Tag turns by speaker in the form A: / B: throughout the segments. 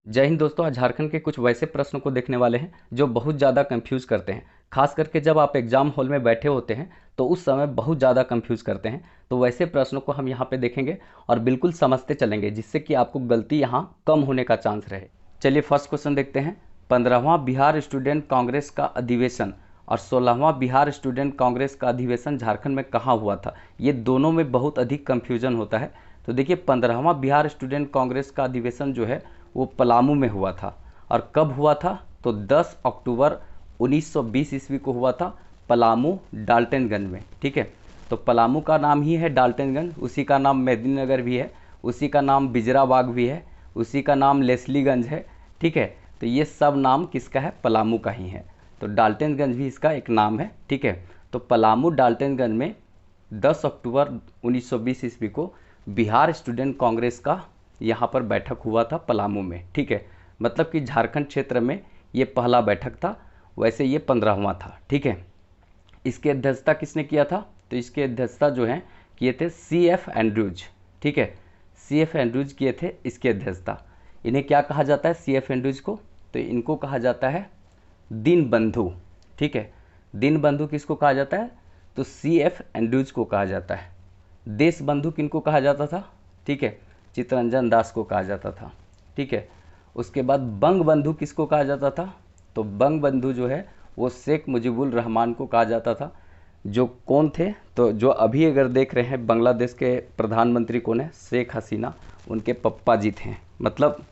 A: जय हिंद दोस्तों। आज झारखंड के कुछ वैसे प्रश्नों को देखने वाले हैं जो बहुत ज़्यादा कंफ्यूज करते हैं। खास करके जब आप एग्जाम हॉल में बैठे होते हैं तो उस समय बहुत ज़्यादा कंफ्यूज करते हैं। तो वैसे प्रश्नों को हम यहाँ पे देखेंगे और बिल्कुल समझते चलेंगे, जिससे कि आपको गलती यहाँ कम होने का चांस रहे। चलिए फर्स्ट क्वेश्चन देखते हैं। 15वां बिहार स्टूडेंट कांग्रेस का अधिवेशन और 16वां बिहार स्टूडेंट कांग्रेस का अधिवेशन झारखंड में कहाँ हुआ था? ये दोनों में बहुत अधिक कंफ्यूजन होता है। तो देखिए, 15वां बिहार स्टूडेंट कांग्रेस का अधिवेशन जो है वो पलामू में हुआ था। और कब हुआ था? तो 10 अक्टूबर 1920 ईस्वी को हुआ था, पलामू डाल्टनगंज में। ठीक है, तो पलामू का नाम ही है डाल्टनगंज, उसी का नाम मेदिनीनगर भी है, उसी का नाम बिजराबाग भी है, उसी का नाम लेस्लीगंज है। ठीक है, तो ये सब नाम किसका है? पलामू का ही है। तो डाल्टनगंज भी इसका एक नाम है। ठीक है, तो पलामू डाल्टनगंज में 10 अक्टूबर 1920 ईस्वी को बिहार स्टूडेंट कांग्रेस का यहाँ पर बैठक हुआ था पलामू में। ठीक है, मतलब कि झारखंड क्षेत्र में ये पहला बैठक था। वैसे ये 15वां था। ठीक है, इसकी अध्यक्षता किसने किया था? तो इसकी अध्यक्षता जो है किए थे CF एंड्रूज। ठीक है, CF एंड्रूज किए थे इसकी अध्यक्षता। इन्हें क्या कहा जाता है CF एंड्रूज को? तो इनको कहा जाता है दीनबंधु। ठीक है, दीनबंधु किसको कहा जाता है? तो CF एंड्रूज को कहा जाता है। देश बंधु किनको कहा जाता था? ठीक है, चित्तरंजन दास को कहा जाता था। ठीक है, उसके बाद बंग बंधु किसको कहा जाता था? तो बंग बंधु जो है वो शेख मुजीबुर रहमान को कहा जाता था। जो कौन थे? तो जो अभी अगर देख रहे हैं बांग्लादेश के प्रधानमंत्री कौन है? शेख हसीना, उनके पप्पा जी थे, मतलब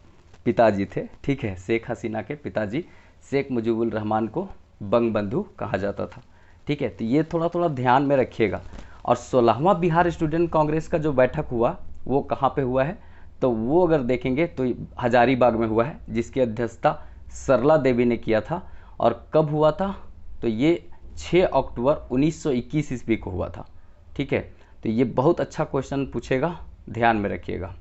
A: पिताजी थे। ठीक है, शेख हसीना के पिताजी शेख मुजीबुर रहमान को बंग बंधु कहा जाता था। ठीक है, तो ये थोड़ा थोड़ा ध्यान में रखिएगा। और 16वां बिहार स्टूडेंट कांग्रेस का जो बैठक हुआ वो कहाँ पे हुआ है? तो वो अगर देखेंगे तो हजारीबाग में हुआ है, जिसकी अध्यक्षता सरला देवी ने किया था। और कब हुआ था? तो ये 6 अक्टूबर 1921 ईस्वी को हुआ था। ठीक है, तो ये बहुत अच्छा क्वेश्चन पूछेगा, ध्यान में रखिएगा।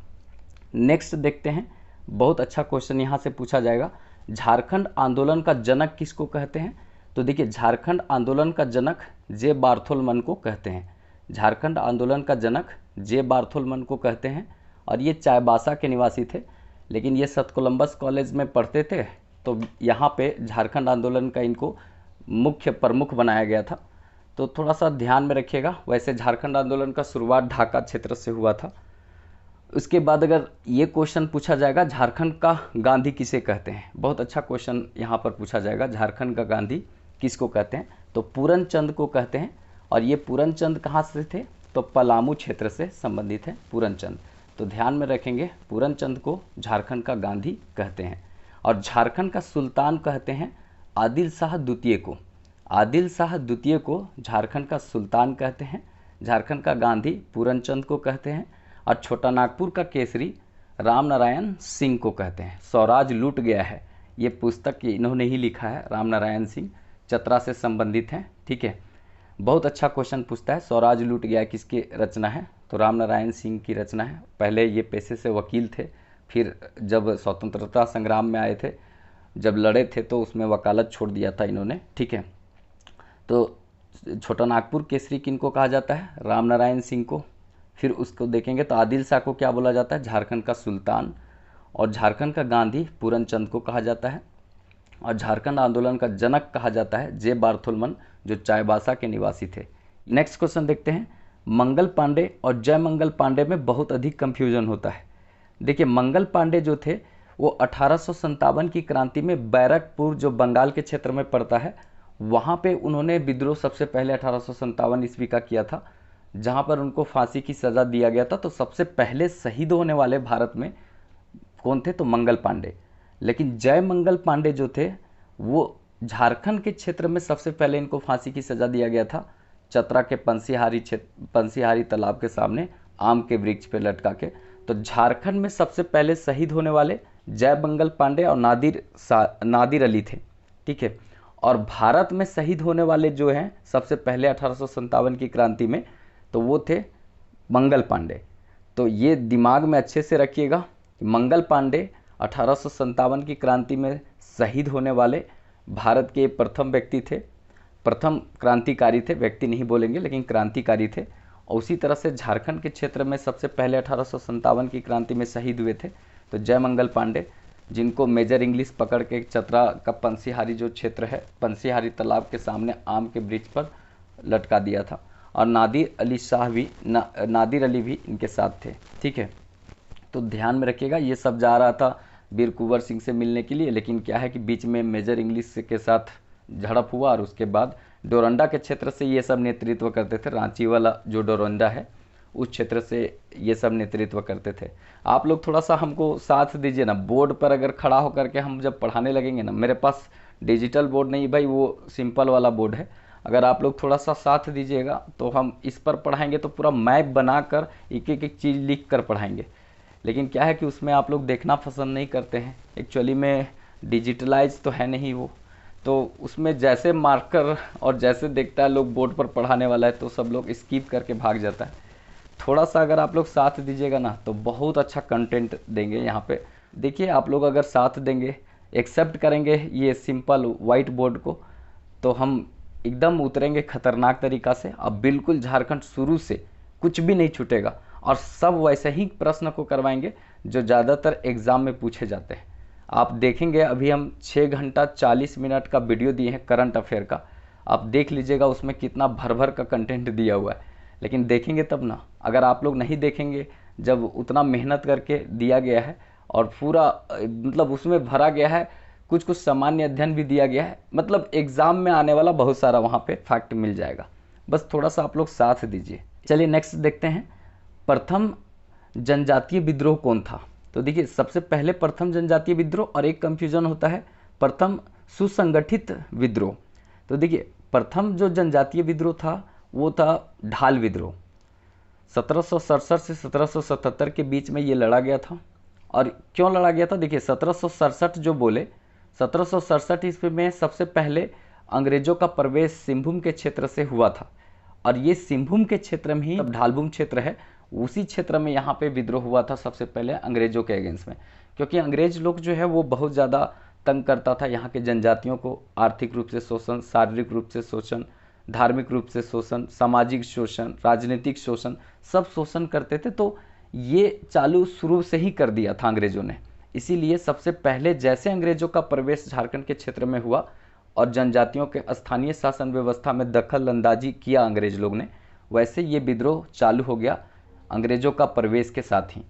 A: नेक्स्ट देखते हैं, बहुत अच्छा क्वेश्चन यहाँ से पूछा जाएगा। झारखंड आंदोलन का जनक किसको कहते हैं? तो देखिए, झारखंड आंदोलन का जनक जे बार्थोलमन को कहते हैं। झारखंड आंदोलन का जनक जे बार्थोलमन को कहते हैं। और ये चाईबासा के निवासी थे, लेकिन ये सत कोलंबस कॉलेज में पढ़ते थे, तो यहाँ पे झारखंड आंदोलन का इनको मुख्य प्रमुख बनाया गया था। तो थोड़ा सा ध्यान में रखिएगा। वैसे झारखंड आंदोलन का शुरुआत ढाका क्षेत्र से हुआ था। उसके बाद अगर ये क्वेश्चन पूछा जाएगा, झारखंड का गांधी किसे कहते हैं? बहुत अच्छा क्वेश्चन यहाँ पर पूछा जाएगा, झारखंड का गांधी किसको कहते हैं? तो पूरन चंद को कहते हैं। और ये पूरन चंद कहाँ से थे? तो पलामू क्षेत्र से संबंधित है पूरन चंद। तो ध्यान में रखेंगे, पूरन चंद को झारखंड का गांधी कहते हैं। और झारखंड का सुल्तान कहते हैं आदिल शाह द्वितीय को। आदिल शाह द्वितीय को झारखंड का सुल्तान कहते हैं। झारखंड का गांधी पूरन चंद को कहते हैं। और छोटा नागपुर का केसरी राम नारायण सिंह को कहते हैं। स्वराज लूट गया है, ये पुस्तक इन्होंने ही लिखा है, राम नारायण सिंह, चतरा से संबंधित हैं। ठीक है, बहुत अच्छा क्वेश्चन पूछता है, स्वराज लूट गया किसकी रचना है? तो राम नारायण सिंह की रचना है। पहले ये पेशे से वकील थे, फिर जब स्वतंत्रता संग्राम में आए थे, जब लड़े थे, तो उसमें वकालत छोड़ दिया था इन्होंने। ठीक है, तो छोटा नागपुर केसरी किनको कहा जाता है? राम नारायण सिंह को। फिर उसको देखेंगे तो आदिल शाह को क्या बोला जाता है? झारखंड का सुल्तान। और झारखंड का गांधी पूरन चंद को कहा जाता है। और झारखंड आंदोलन का जनक कहा जाता है जे बार्थोलमन, जो चाईबासा के निवासी थे। नेक्स्ट क्वेश्चन देखते हैं। मंगल पांडे और जय मंगल पांडे में बहुत अधिक कंफ्यूजन होता है। देखिए, मंगल पांडे जो थे वो 1857 की क्रांति में बैरकपुर, जो बंगाल के क्षेत्र में पड़ता है, वहाँ पे उन्होंने विद्रोह सबसे पहले 1857 ईस्वी का किया था, जहाँ पर उनको फांसी की सज़ा दिया गया था। तो सबसे पहले शहीद होने वाले भारत में कौन थे? तो मंगल पांडे। लेकिन जय मंगल पांडे जो थे वो झारखंड के क्षेत्र में सबसे पहले इनको फांसी की सज़ा दिया गया था, चतरा के पंसीहारी तालाब के सामने आम के वृक्ष पे लटका के। तो झारखंड में सबसे पहले शहीद होने वाले जय मंगल पांडे और नादिर अली थे। ठीक है, और भारत में शहीद होने वाले जो हैं सबसे पहले 1857 की क्रांति में, तो वो थे मंगल पांडे। तो ये दिमाग में अच्छे से रखिएगा कि मंगल पांडे 1857 की क्रांति में शहीद होने वाले भारत के प्रथम व्यक्ति थे, प्रथम क्रांतिकारी थे, व्यक्ति नहीं बोलेंगे लेकिन क्रांतिकारी थे। और उसी तरह से झारखंड के क्षेत्र में सबसे पहले 1857 की क्रांति में शहीद हुए थे, तो जय मंगल पांडे। जिनको मेजर इंग्लिश पकड़ के चतरा का पंसीहारी जो क्षेत्र है, पंसीहारी तालाब के सामने आम के वृक्ष पर लटका दिया था। और नादिर अली शाह भी नादिर अली भी इनके साथ थे। ठीक है, तो ध्यान में रखिएगा, ये सब जा रहा था वीर कुंवर सिंह से मिलने के लिए, लेकिन क्या है कि बीच में मेजर इंग्लिश के साथ झड़प हुआ और उसके बाद डोरंडा के क्षेत्र से ये सब नेतृत्व करते थे। रांची वाला जो डोरंडा है उस क्षेत्र से ये सब नेतृत्व करते थे। आप लोग थोड़ा सा हमको साथ दीजिए ना, बोर्ड पर अगर खड़ा होकर के हम जब पढ़ाने लगेंगे ना, मेरे पास डिजिटल बोर्ड नहीं भाई, वो सिंपल वाला बोर्ड है। अगर आप लोग थोड़ा सा साथ दीजिएगा तो हम इस पर पढ़ाएंगे तो पूरा मैप बनाकर एक एक चीज़ लिख कर पढ़ाएंगे। लेकिन क्या है कि उसमें आप लोग देखना पसंद नहीं करते हैं, एक्चुअली में डिजिटलाइज तो है नहीं वो, तो उसमें जैसे मार्कर और जैसे देखता है लोग बोर्ड पर पढ़ाने वाला है तो सब लोग स्किप करके भाग जाता है। थोड़ा सा अगर आप लोग साथ दीजिएगा ना तो बहुत अच्छा कंटेंट देंगे यहाँ पे। देखिए आप लोग अगर साथ देंगे, एक्सेप्ट करेंगे ये सिंपल वाइट बोर्ड को, तो हम एकदम उतरेंगे खतरनाक तरीका से। अब बिल्कुल झारखंड शुरू से कुछ भी नहीं छूटेगा और सब वैसे ही प्रश्न को करवाएंगे जो ज़्यादातर एग्ज़ाम में पूछे जाते हैं। आप देखेंगे अभी हम 6 घंटा 40 मिनट का वीडियो दिए हैं करंट अफेयर का, आप देख लीजिएगा उसमें कितना भर भर का कंटेंट दिया हुआ है। लेकिन देखेंगे तब ना, अगर आप लोग नहीं देखेंगे, जब उतना मेहनत करके दिया गया है और पूरा मतलब उसमें भरा गया है, कुछ कुछ सामान्य अध्ययन भी दिया गया है, मतलब एग्ज़ाम में आने वाला बहुत सारा वहाँ पे फैक्ट मिल जाएगा। बस थोड़ा सा आप लोग साथ दीजिए। चलिए नेक्स्ट देखते हैं, प्रथम जनजातीय विद्रोह कौन था। तो देखिए सबसे पहले प्रथम जनजातीय विद्रोह, और एक कंफ्यूजन होता है प्रथम सुसंगठित विद्रोह। तो देखिए प्रथम जो जनजातीय विद्रोह था वो था ढाल विद्रोह। 1767 से 1777 के बीच में ये लड़ा गया था। और क्यों लड़ा गया था, देखिए 1767 जो बोले, 1767 ईस्वी में सबसे पहले अंग्रेजों का प्रवेश सिंहभूम के क्षेत्र से हुआ था। और ये सिंहभूम के क्षेत्र में ही ढालभूम क्षेत्र है, उसी क्षेत्र में यहाँ पे विद्रोह हुआ था सबसे पहले अंग्रेजों के अगेंस्ट में। क्योंकि अंग्रेज लोग जो है वो बहुत ज़्यादा तंग करता था यहाँ के जनजातियों को, आर्थिक रूप से शोषण, शारीरिक रूप से शोषण, धार्मिक रूप से शोषण, सामाजिक शोषण, राजनीतिक शोषण, सब शोषण करते थे। तो ये चालू शुरू से ही कर दिया था अंग्रेजों ने। इसीलिए सबसे पहले जैसे अंग्रेजों का प्रवेश झारखंड के क्षेत्र में हुआ और जनजातियों के स्थानीय शासन व्यवस्था में दखल अंदाजी किया अंग्रेज लोग ने, वैसे ये विद्रोह चालू हो गया अंग्रेजों का प्रवेश के साथ ही।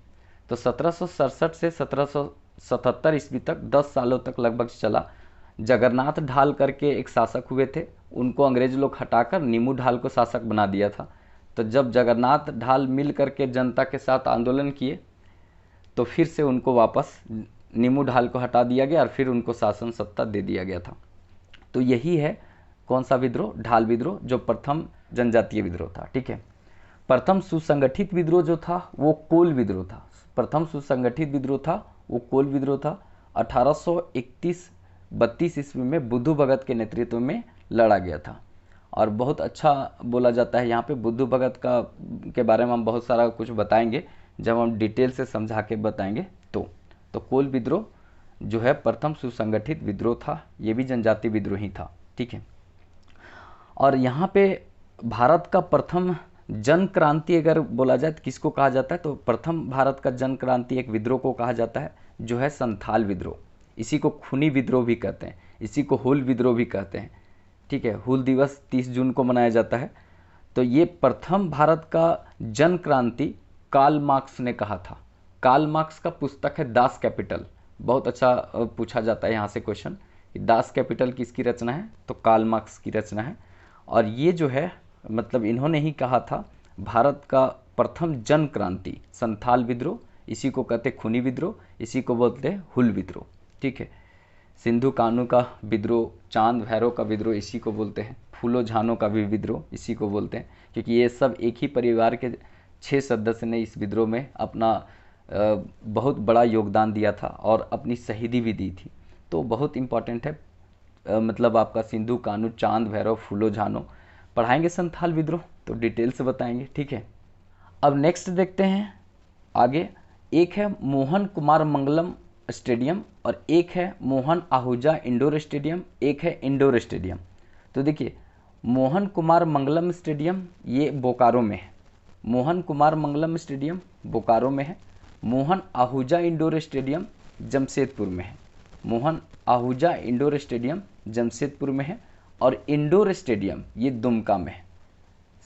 A: तो 1767 से 1777 ईस्वी तक 10 सालों तक लगभग चला। जगन्नाथ ढाल करके एक शासक हुए थे, उनको अंग्रेज लोग हटाकर नीमू ढाल को शासक बना दिया था। तो जब जगन्नाथ ढाल मिल करके जनता के साथ आंदोलन किए तो फिर से उनको वापस नीमू ढाल को हटा दिया गया और फिर उनको शासन सत्ता दे दिया गया था। तो यही है कौन सा विद्रोह, ढाल विद्रोह, जो प्रथम जनजातीय विद्रोह था। ठीक है, प्रथम सुसंगठित विद्रोह जो था वो कोल विद्रोह था। प्रथम सुसंगठित विद्रोह था वो कोल विद्रोह था। 1831-32 ईस्वी में बुद्धू भगत के नेतृत्व में लड़ा गया था। और बहुत अच्छा बोला जाता है यहाँ पे बुद्धू भगत का के बारे में हम बहुत सारा कुछ बताएंगे जब हम डिटेल से समझा के बताएंगे। तो कोल विद्रोह जो है प्रथम सुसंगठित विद्रोह था, ये भी जनजातीय विद्रोह ही था। ठीक है, और यहाँ पे भारत का प्रथम जन क्रांति अगर बोला जाए तो किसको कहा जाता है, तो प्रथम भारत का जन क्रांति एक विद्रोह को कहा जाता है जो है संथाल विद्रोह। इसी को खूनी विद्रोह भी कहते हैं, इसी को हूल विद्रोह भी कहते हैं। ठीक है, हूल दिवस 30 जून को मनाया जाता है। तो ये प्रथम भारत का जन क्रांति कार्ल मार्क्स ने कहा था। कार्ल मार्क्स का पुस्तक है दास कैपिटल, बहुत अच्छा पूछा जाता है यहाँ से क्वेश्चन, दास कैपिटल किसकी रचना है, तो कार्ल मार्क्स की रचना है। और ये जो है मतलब इन्होंने ही कहा था भारत का प्रथम जन क्रांति संथाल विद्रोह, इसी को कहते खूनी विद्रोह, इसी को बोलते हैं हुल विद्रोह। ठीक है, सिंधु कान्हू का विद्रोह, चांद भैरव का विद्रोह इसी को बोलते हैं, फूलो झानो का भी विद्रोह इसी को बोलते हैं, क्योंकि ये सब एक ही परिवार के 6 सदस्य ने इस विद्रोह में अपना बहुत बड़ा योगदान दिया था और अपनी शहीदी भी दी थी। तो बहुत इम्पॉर्टेंट है, मतलब आपका सिंधु कान्हू, चांद भैरव, फूलो झानो पढ़ाएंगे, संथाल विद्रोह तो डिटेल से बताएंगे। ठीक है, अब नेक्स्ट देखते हैं आगे। एक है मोहन कुमार मंगलम स्टेडियम और एक है मोहन आहूजा इंडोर स्टेडियम, एक है इंडोर स्टेडियम। तो देखिए मोहन कुमार मंगलम स्टेडियम ये बोकारो में है, मोहन कुमार मंगलम स्टेडियम बोकारो में है। मोहन आहूजा इंडोर स्टेडियम जमशेदपुर में है। मोहन आहूजा इंडोर स्टेडियम जमशेदपुर में है और इंडोर स्टेडियम ये दुमका में है।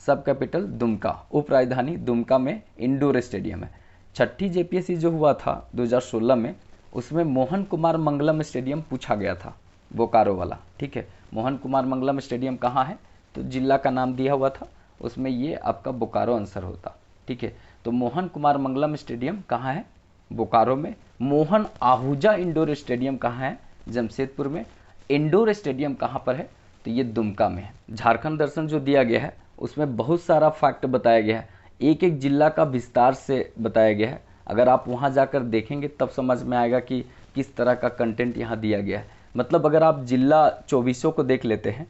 A: सब कैपिटल दुमका, उप राजधानी दुमका में इंडोर स्टेडियम है। छठी जेपीएससी जो हुआ था 2016 में, उसमें मोहन कुमार मंगलम स्टेडियम पूछा गया था, बोकारो वाला। ठीक है, मोहन कुमार मंगलम स्टेडियम कहाँ है, तो जिला का नाम दिया हुआ था, उसमें ये आपका बोकारो आंसर होता। ठीक है, तो मोहन कुमार मंगलम स्टेडियम कहाँ है, बोकारो में। मोहन आहूजा इंडोर स्टेडियम कहाँ है, जमशेदपुर में। इंडोर स्टेडियम कहाँ पर है, तो ये दुमका में है। झारखंड दर्शन जो दिया गया है उसमें बहुत सारा फैक्ट बताया गया है, एक एक जिला का विस्तार से बताया गया है। अगर आप वहाँ जाकर देखेंगे तब समझ में आएगा कि किस तरह का कंटेंट यहाँ दिया गया है। मतलब अगर आप जिला 24 को देख लेते हैं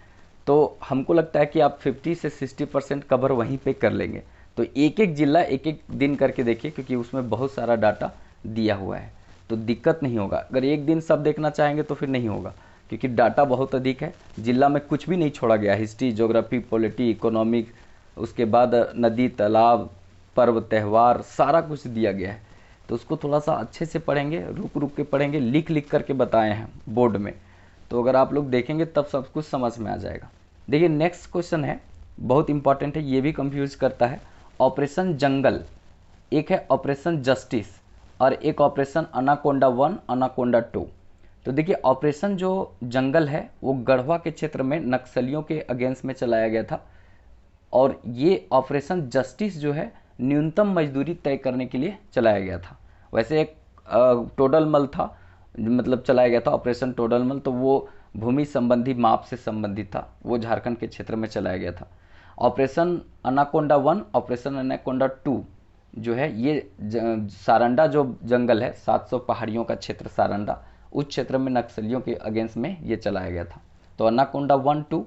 A: तो हमको लगता है कि आप 50 से 60% कवर वहीं पे कर लेंगे। तो एक एक जिला एक एक दिन करके देखिए, क्योंकि उसमें बहुत सारा डाटा दिया हुआ है, तो दिक्कत नहीं होगा। अगर एक दिन सब देखना चाहेंगे तो फिर नहीं होगा, क्योंकि डाटा बहुत अधिक है। जिला में कुछ भी नहीं छोड़ा गया, हिस्ट्री, ज्योग्राफी, पॉलिटी, इकोनॉमिक, उसके बाद नदी, तालाब, पर्व, त्यौहार, सारा कुछ दिया गया है। तो उसको थोड़ा सा अच्छे से पढ़ेंगे, रुक रुक के पढ़ेंगे, लिख लिख करके बताए हैं बोर्ड में, तो अगर आप लोग देखेंगे तब सब कुछ समझ में आ जाएगा। देखिए नेक्स्ट क्वेश्चन है, बहुत इंपॉर्टेंट है, ये भी कंफ्यूज करता है। ऑपरेशन जंगल, एक है ऑपरेशन जस्टिस और एक ऑपरेशन अनाकोंडा 1, अनाकोंडा 2। तो देखिए ऑपरेशन जो जंगल है वो गढ़वा के क्षेत्र में नक्सलियों के अगेंस्ट में चलाया गया था, और ये ऑपरेशन जस्टिस जो है न्यूनतम मजदूरी तय करने के लिए चलाया गया था। वैसे एक टोडरमल था, मतलब चलाया गया था ऑपरेशन टोडरमल, तो वो भूमि संबंधी माप से संबंधित था, वो झारखंड के क्षेत्र में चलाया गया था। ऑपरेशन अनाकोंडा 1, ऑपरेशन अनाकोंडा 2 जो है ये सारंडा जो जंगल है, 700 पहाड़ियों का क्षेत्र सारंडा, उस क्षेत्र में नक्सलियों के अगेंस्ट में ये चलाया गया था। तो अनाकोंडा 1, 2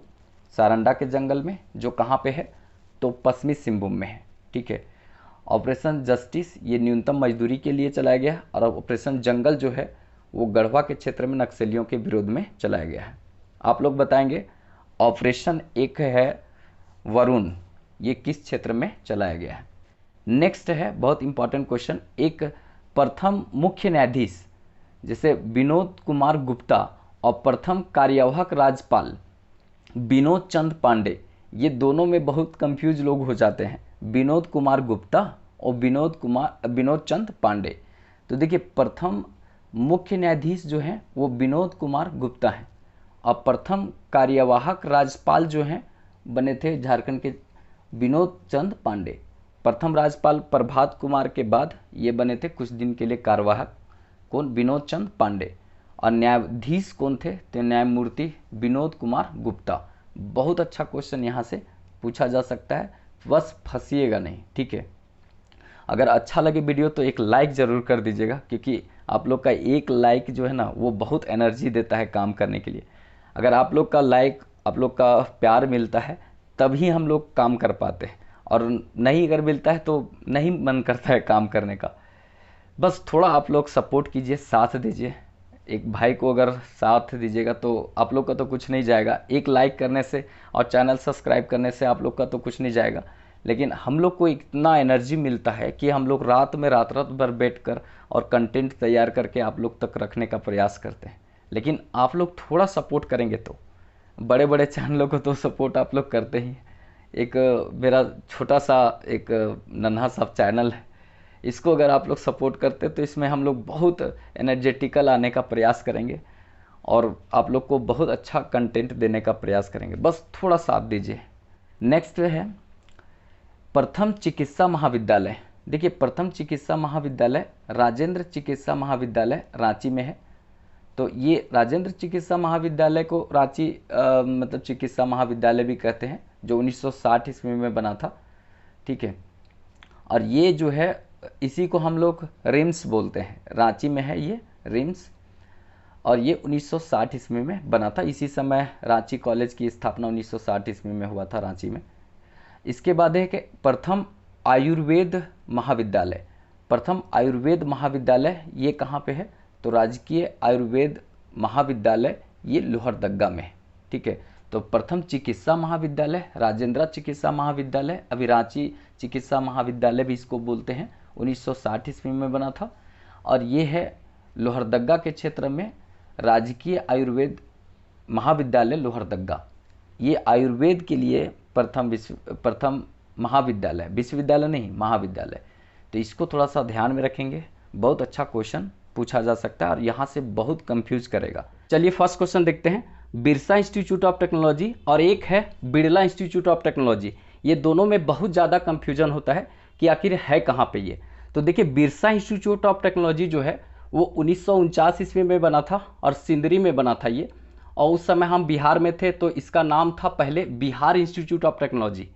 A: सारंडा के जंगल में, जो कहाँ पे है, तो पश्चिमी सिंहभूम में है। ठीक है, ऑपरेशन जस्टिस ये न्यूनतम मजदूरी के लिए चलाया गया, और ऑपरेशन जंगल जो है वो गढ़वा के क्षेत्र में नक्सलियों के विरोध में चलाया गया है। आप लोग बताएंगे ऑपरेशन एक है वरुण, ये किस क्षेत्र में चलाया गया है। नेक्स्ट है बहुत इंपॉर्टेंट क्वेश्चन, एक प्रथम मुख्य न्यायाधीश जैसे विनोद कुमार गुप्ता और प्रथम कार्यवाहक राज्यपाल विनोद चंद पांडे, ये दोनों में बहुत कंफ्यूज लोग हो जाते हैं, विनोद कुमार गुप्ता और विनोद चंद पांडे। तो देखिए प्रथम मुख्य न्यायाधीश जो हैं वो विनोद कुमार गुप्ता हैं, और प्रथम कार्यवाहक राज्यपाल जो हैं बने थे झारखंड के विनोद चंद पांडे। प्रथम राज्यपाल प्रभात कुमार के बाद ये बने थे कुछ दिन के लिए कार्यवाहक, कौन, विनोद चंद पांडे। और न्यायाधीश कौन थे, तो न्यायमूर्ति विनोद कुमार गुप्ता। बहुत अच्छा क्वेश्चन यहाँ से पूछा जा सकता है, बस फंसिएगा नहीं। ठीक है, अगर अच्छा लगे वीडियो तो एक लाइक ज़रूर कर दीजिएगा, क्योंकि आप लोग का एक लाइक जो है ना वो बहुत एनर्जी देता है काम करने के लिए। अगर आप लोग का लाइक, आप लोग का प्यार मिलता है तभी हम लोग काम कर पाते हैं, और नहीं अगर मिलता है तो नहीं मन करता है काम करने का। बस थोड़ा आप लोग सपोर्ट कीजिए, साथ दीजिए, एक भाई को अगर साथ दीजिएगा तो आप लोग का तो कुछ नहीं जाएगा, एक लाइक करने से और चैनल सब्सक्राइब करने से आप लोग का तो कुछ नहीं जाएगा, लेकिन हम लोग को इतना एनर्जी मिलता है कि हम लोग रात भर बैठकर और कंटेंट तैयार करके आप लोग तक रखने का प्रयास करते हैं। लेकिन आप लोग थोड़ा सपोर्ट करेंगे तो, बड़े बड़े चैनलों को तो सपोर्ट आप लोग करते ही। एक मेरा छोटा सा एक नन्हा सा चैनल है, इसको अगर आप लोग सपोर्ट करते तो इसमें हम लोग बहुत एनर्जेटिकल आने का प्रयास करेंगे और आप लोग को बहुत अच्छा कंटेंट देने का प्रयास करेंगे, बस थोड़ा साथ दीजिए। नेक्स्ट है प्रथम चिकित्सा महाविद्यालय। देखिए प्रथम चिकित्सा महाविद्यालय राजेंद्र चिकित्सा महाविद्यालय रांची में है। तो ये राजेंद्र चिकित्सा महाविद्यालय को रांची मतलब चिकित्सा महाविद्यालय भी कहते हैं, जो 1960 ईस्वी में बना था। ठीक है, और ये जो है इसी को हम लोग रिम्स बोलते हैं, रांची में है ये रिम्स, और ये 1960 ईस्वी में बना था। इसी समय रांची कॉलेज की स्थापना 1960 ईस्वी में हुआ था रांची में। इसके बाद है कि प्रथम आयुर्वेद महाविद्यालय। प्रथम आयुर्वेद महाविद्यालय ये कहाँ पे है, तो राजकीय आयुर्वेद महाविद्यालय ये लोहरदग्गा में है। ठीक है, तो प्रथम चिकित्सा महाविद्यालय राजेंद्र चिकित्सा महाविद्यालय, अभी रांची चिकित्सा महाविद्यालय भी इसको बोलते हैं, 1960 ईस्वी में बना था। और ये है लोहरदग्गा के क्षेत्र में राजकीय आयुर्वेद महाविद्यालय लोहरदग्गा, ये आयुर्वेद के लिए प्रथम महाविद्यालय, विश्वविद्यालय नहीं महाविद्यालय। तो इसको थोड़ा सा ध्यान में रखेंगे, बहुत अच्छा क्वेश्चन पूछा जा सकता है और यहाँ से बहुत कंफ्यूज करेगा। चलिए फर्स्ट क्वेश्चन देखते हैं। बिरसा इंस्टीट्यूट ऑफ टेक्नोलॉजी और एक है बिरला इंस्टीट्यूट ऑफ टेक्नोलॉजी, ये दोनों में बहुत ज़्यादा कंफ्यूजन होता है कि आखिर है कहाँ पे ये। तो देखिए बिरसा इंस्टीट्यूट ऑफ टेक्नोलॉजी जो है वो 1949 ईस्वी में बना था और सिंदरी में बना था ये, और उस समय हम बिहार में थे तो इसका नाम था पहले बिहार इंस्टीट्यूट ऑफ टेक्नोलॉजी।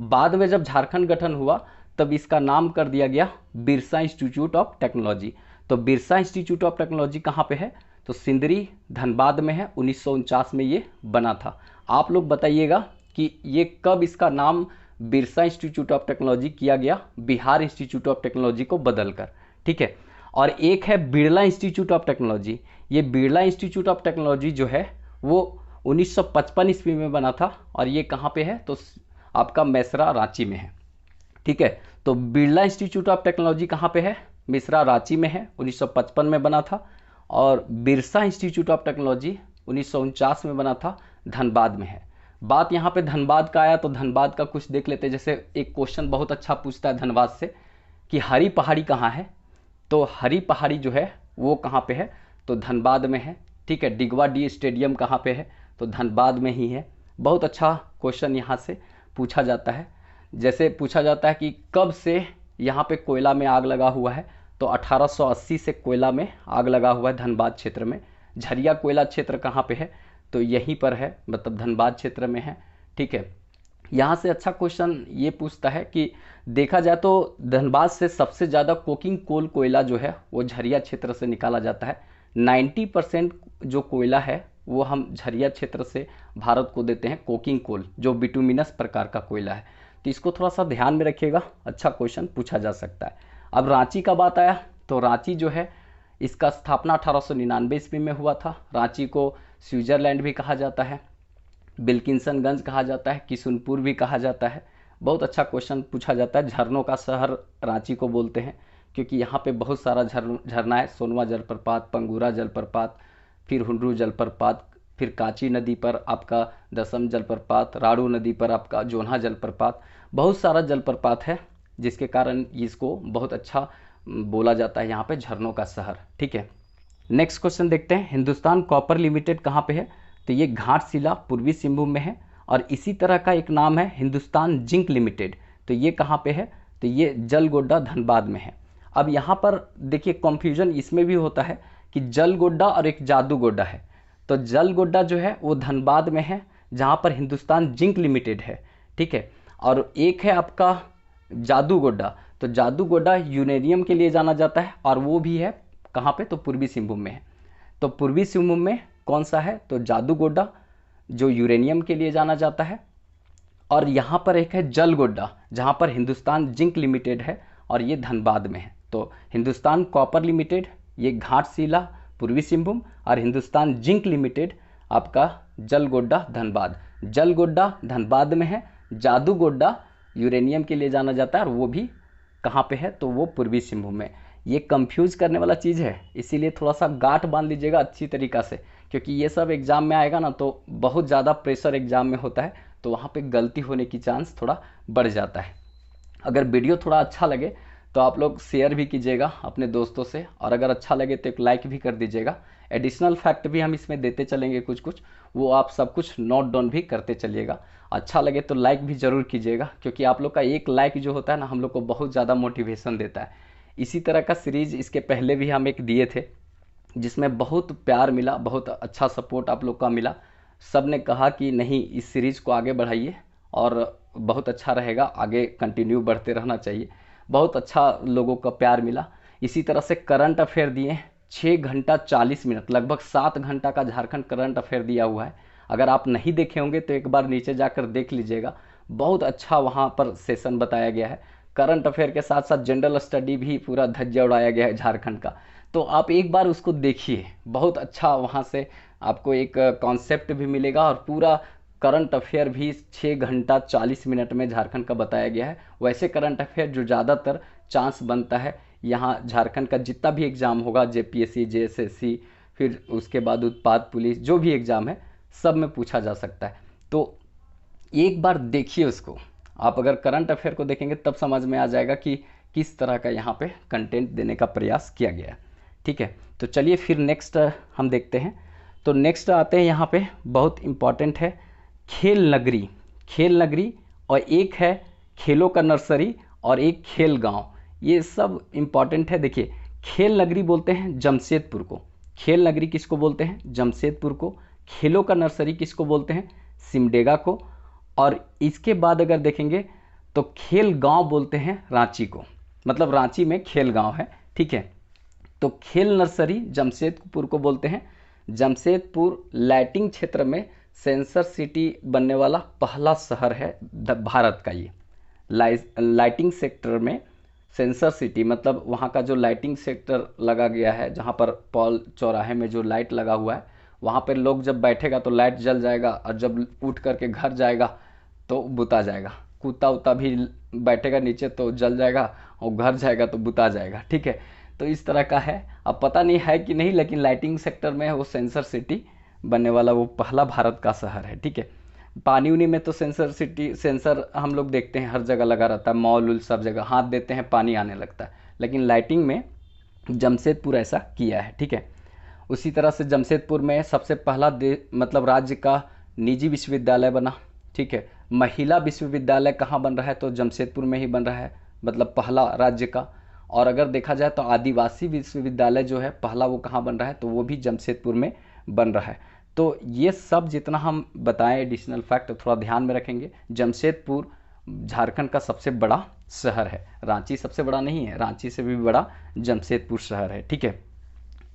A: बाद में जब झारखंड गठन हुआ तब इसका नाम कर दिया गया बिरसा इंस्टीट्यूट ऑफ टेक्नोलॉजी। तो बिरसा इंस्टीट्यूट ऑफ टेक्नोलॉजी कहाँ पे है, तो सिंदरी धनबाद में है, 1949 में ये बना था। आप लोग बताइएगा कि ये कब इसका नाम बिरसा इंस्टीट्यूट ऑफ टेक्नोलॉजी किया गया, बिहार इंस्टीट्यूट ऑफ टेक्नोलॉजी को बदलकर, ठीक है। और एक है बिरला इंस्टीट्यूट ऑफ टेक्नोलॉजी, ये बिरला इंस्टीट्यूट ऑफ टेक्नोलॉजी जो है वो 1955 ईस्वी में बना था और ये कहाँ पे है, तो आपका मेसरा रांची में है, ठीक है। तो बिरला इंस्टीट्यूट ऑफ टेक्नोलॉजी कहाँ पे है, मेसरा रांची में है, 1955 में बना था। और बिरसा इंस्टीट्यूट ऑफ टेक्नोलॉजी 1949 में बना था, धनबाद में है। बात यहाँ पे धनबाद का आया तो धनबाद का कुछ देख लेते हैं। जैसे एक क्वेश्चन बहुत अच्छा पूछता है धनबाद से कि हरी पहाड़ी कहाँ है, तो हरी पहाड़ी जो है वो कहाँ पे है, तो धनबाद में है, ठीक है। डिगवा डी स्टेडियम कहाँ पे है, तो धनबाद में ही है। बहुत अच्छा क्वेश्चन यहाँ से पूछा जाता है। जैसे पूछा जाता है कि कब से यहाँ पे कोयला में आग लगा हुआ है, तो 1880 से कोयला में आग लगा हुआ है धनबाद क्षेत्र में। झरिया कोयला क्षेत्र कहाँ पे है, तो यहीं पर है, मतलब धनबाद क्षेत्र में है, ठीक है। यहाँ से अच्छा क्वेश्चन ये पूछता है कि देखा जाए तो धनबाद से सबसे ज़्यादा कोकिंग कोल कोयला जो है वो झरिया क्षेत्र से निकाला जाता है। 90% जो कोयला है वो हम झरिया क्षेत्र से भारत को देते हैं, कोकिंग कोल जो बिटुमिनस प्रकार का कोयला है। तो इसको थोड़ा सा ध्यान में रखिएगा, अच्छा क्वेश्चन पूछा जा सकता है। अब रांची का बात आया तो रांची जो है इसका स्थापना 1899 ईस्वी में हुआ था। रांची को स्विट्जरलैंड भी कहा जाता है, बिल्किंसनगंज कहा जाता है, किशुनपुर भी कहा जाता है। बहुत अच्छा क्वेश्चन पूछा जाता है। झरनों का शहर रांची को बोलते हैं क्योंकि यहाँ पे बहुत सारा झरना है। सोनवा जलप्रपात, पंगूरा जलप्रपात, फिर हुंडरू जलप्रपात, फिर काची नदी पर आपका दसम जलप्रपात, राड़ू नदी पर आपका जोन्हा जलप्रपात, बहुत सारा जलप्रपात है जिसके कारण इसको बहुत अच्छा बोला जाता है यहाँ पे झरनों का शहर, ठीक है। नेक्स्ट क्वेश्चन देखते हैं। हिंदुस्तान कॉपर लिमिटेड कहाँ पे है, तो ये घाटशिला पूर्वी सिंहभूम में है। और इसी तरह का एक नाम है हिंदुस्तान जिंक लिमिटेड, तो ये कहाँ पे है, तो ये जलगोड्डा धनबाद में है। अब यहाँ पर देखिए कन्फ्यूजन इसमें भी होता है कि जलगोड्डा और एक जादूगोड्डा है। तो जलगोड्डा जो है वो धनबाद में है जहाँ पर हिंदुस्तान जिंक लिमिटेड है, ठीक है। और एक है आपका जादूगोड्डा, तो जादूगोड्डा यूरेनियम के लिए जाना जाता है और वो भी है कहाँ पे, तो पूर्वी सिंहभूम में है। तो पूर्वी सिंहभूम में कौन सा है, तो जादूगोड्डा जो यूरेनियम के लिए जाना जाता है। और यहाँ पर एक है जलगोड्डा जहाँ पर हिंदुस्तान जिंक लिमिटेड है और ये धनबाद में है। तो हिंदुस्तान कॉपर लिमिटेड ये घाटशिला पूर्वी सिंहभूम और हिंदुस्तान जिंक लिमिटेड आपका जलगोड्डा धनबाद। जलगोड्डा धनबाद में है, जादूगोड्डा यूरेनियम के लिए जाना जाता है और वो भी कहाँ पे है, तो वो पूर्वी सिंहभूम में। ये कंफ्यूज करने वाला चीज़ है, इसीलिए थोड़ा सा गांठ बांध लीजिएगा अच्छी तरीक़ा से, क्योंकि ये सब एग्ज़ाम में आएगा ना तो बहुत ज़्यादा प्रेशर एग्ज़ाम में होता है, तो वहाँ पे गलती होने की चांस थोड़ा बढ़ जाता है। अगर वीडियो थोड़ा अच्छा लगे तो आप लोग शेयर भी कीजिएगा अपने दोस्तों से, और अगर अच्छा लगे तो एक लाइक भी कर दीजिएगा। एडिशनल फैक्ट भी हम इसमें देते चलेंगे कुछ कुछ, वो आप सब कुछ नोट डाउन भी करते चलिएगा। अच्छा लगे तो लाइक भी ज़रूर कीजिएगा, क्योंकि आप लोग का एक लाइक जो होता है ना हम लोग को बहुत ज़्यादा मोटिवेशन देता है। इसी तरह का सीरीज़ इसके पहले भी हम एक दिए थे जिसमें बहुत प्यार मिला, बहुत अच्छा सपोर्ट आप लोग का मिला। सब ने कहा कि नहीं इस सीरीज़ को आगे बढ़ाइए और बहुत अच्छा रहेगा, आगे कंटिन्यू बढ़ते रहना चाहिए। बहुत अच्छा लोगों का प्यार मिला। इसी तरह से करंट अफेयर दिए 6 घंटा 40 मिनट, लगभग 7 घंटा का झारखंड करंट अफेयर दिया हुआ है। अगर आप नहीं देखे होंगे तो एक बार नीचे जाकर देख लीजिएगा, बहुत अच्छा वहाँ पर सेशन बताया गया है। करंट अफेयर के साथ साथ जनरल स्टडी भी पूरा धज्जा उड़ाया गया है झारखंड का, तो आप एक बार उसको देखिए, बहुत अच्छा वहाँ से आपको एक कॉन्सेप्ट भी मिलेगा और पूरा करंट अफेयर भी 6 घंटा 40 मिनट में झारखंड का बताया गया है। वैसे करंट अफेयर जो ज़्यादातर चांस बनता है यहाँ झारखंड का जितना भी एग्ज़ाम होगा, जेपीएससी, जेएसएससी, फिर उसके बाद उत्पाद पुलिस, जो भी एग्ज़ाम है सब में पूछा जा सकता है। तो एक बार देखिए उसको, आप अगर करंट अफेयर को देखेंगे तब समझ में आ जाएगा कि किस तरह का यहाँ पे कंटेंट देने का प्रयास किया गया है। ठीक है, तो चलिए फिर नेक्स्ट हम देखते हैं। तो नेक्स्ट आते हैं यहाँ पे, बहुत इम्पॉर्टेंट है खेल नगरी। खेल नगरी और एक है खेलों का नर्सरी और एक खेल गांव, ये सब इम्पॉर्टेंट है। देखिए, खेल नगरी बोलते हैं जमशेदपुर को, खेल नगरी किसको बोलते हैं? जमशेदपुर को। खेलों का नर्सरी किसको बोलते हैं? सिमडेगा को। और इसके बाद अगर देखेंगे तो खेल गांव बोलते हैं रांची को, मतलब रांची में खेल गांव है। ठीक है, तो खेल नर्सरी जमशेदपुर को बोलते हैं। जमशेदपुर लाइटिंग क्षेत्र में सेंसर सिटी बनने वाला पहला शहर है भारत का। ये लाइटिंग सेक्टर में सेंसर सिटी, मतलब वहाँ का जो लाइटिंग सेक्टर लगा गया है, जहाँ पर पॉल चौराहे में जो लाइट लगा हुआ है, वहाँ पर लोग जब बैठेगा तो लाइट जल जाएगा, और जब उठ करके घर जाएगा तो बुता जाएगा। कुत्ता उता भी बैठेगा नीचे तो जल जाएगा, और घर जाएगा तो बुता जाएगा। ठीक है, तो इस तरह का है। अब पता नहीं है कि नहीं, लेकिन लाइटिंग सेक्टर में वो सेंसर सिटी बनने वाला वो पहला भारत का शहर है। ठीक है, पानी उनी में तो सेंसर सिटी, सेंसर हम लोग देखते हैं हर जगह लगा रहता है, मॉल उल सब जगह हाथ देते हैं पानी आने लगता है, लेकिन लाइटिंग में जमशेदपुर ऐसा किया है। ठीक है, उसी तरह से जमशेदपुर में सबसे पहला मतलब राज्य का निजी विश्वविद्यालय बना। ठीक है, महिला विश्वविद्यालय कहाँ बन रहा है? तो जमशेदपुर में ही बन रहा है, मतलब पहला राज्य का। और अगर देखा जाए तो आदिवासी विश्वविद्यालय जो है पहला, वो कहाँ बन रहा है? तो वो भी जमशेदपुर में बन रहा है। तो ये सब जितना हम बताएं एडिशनल फैक्ट थोड़ा ध्यान में रखेंगे। जमशेदपुर झारखंड का सबसे बड़ा शहर है, रांची सबसे बड़ा नहीं है, रांची से भी बड़ा जमशेदपुर शहर है। ठीक है,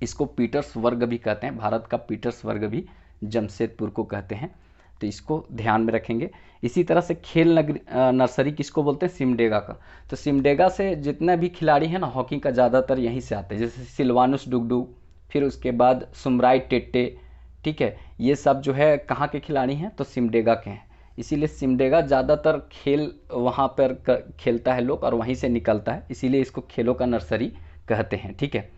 A: इसको पीटर्सबर्ग भी कहते हैं, भारत का पीटर्सबर्ग भी जमशेदपुर को कहते हैं, तो इसको ध्यान में रखेंगे। इसी तरह से खेल नर्सरी किसको बोलते हैं? सिमडेगा का। तो सिमडेगा से जितने भी खिलाड़ी हैं ना हॉकी का, ज़्यादातर यहीं से आते हैं, जैसे सिलवानुस डुगडू, फिर उसके बाद सुमराई टेट्टे। ठीक है, ये सब जो है कहाँ के खिलाड़ी हैं? तो सिमडेगा के हैं। इसीलिए सिमडेगा ज़्यादातर खेल वहाँ पर खेलता है लोग, और वहीं से निकलता है, इसीलिए इसको खेलों का नर्सरी कहते हैं। ठीक है,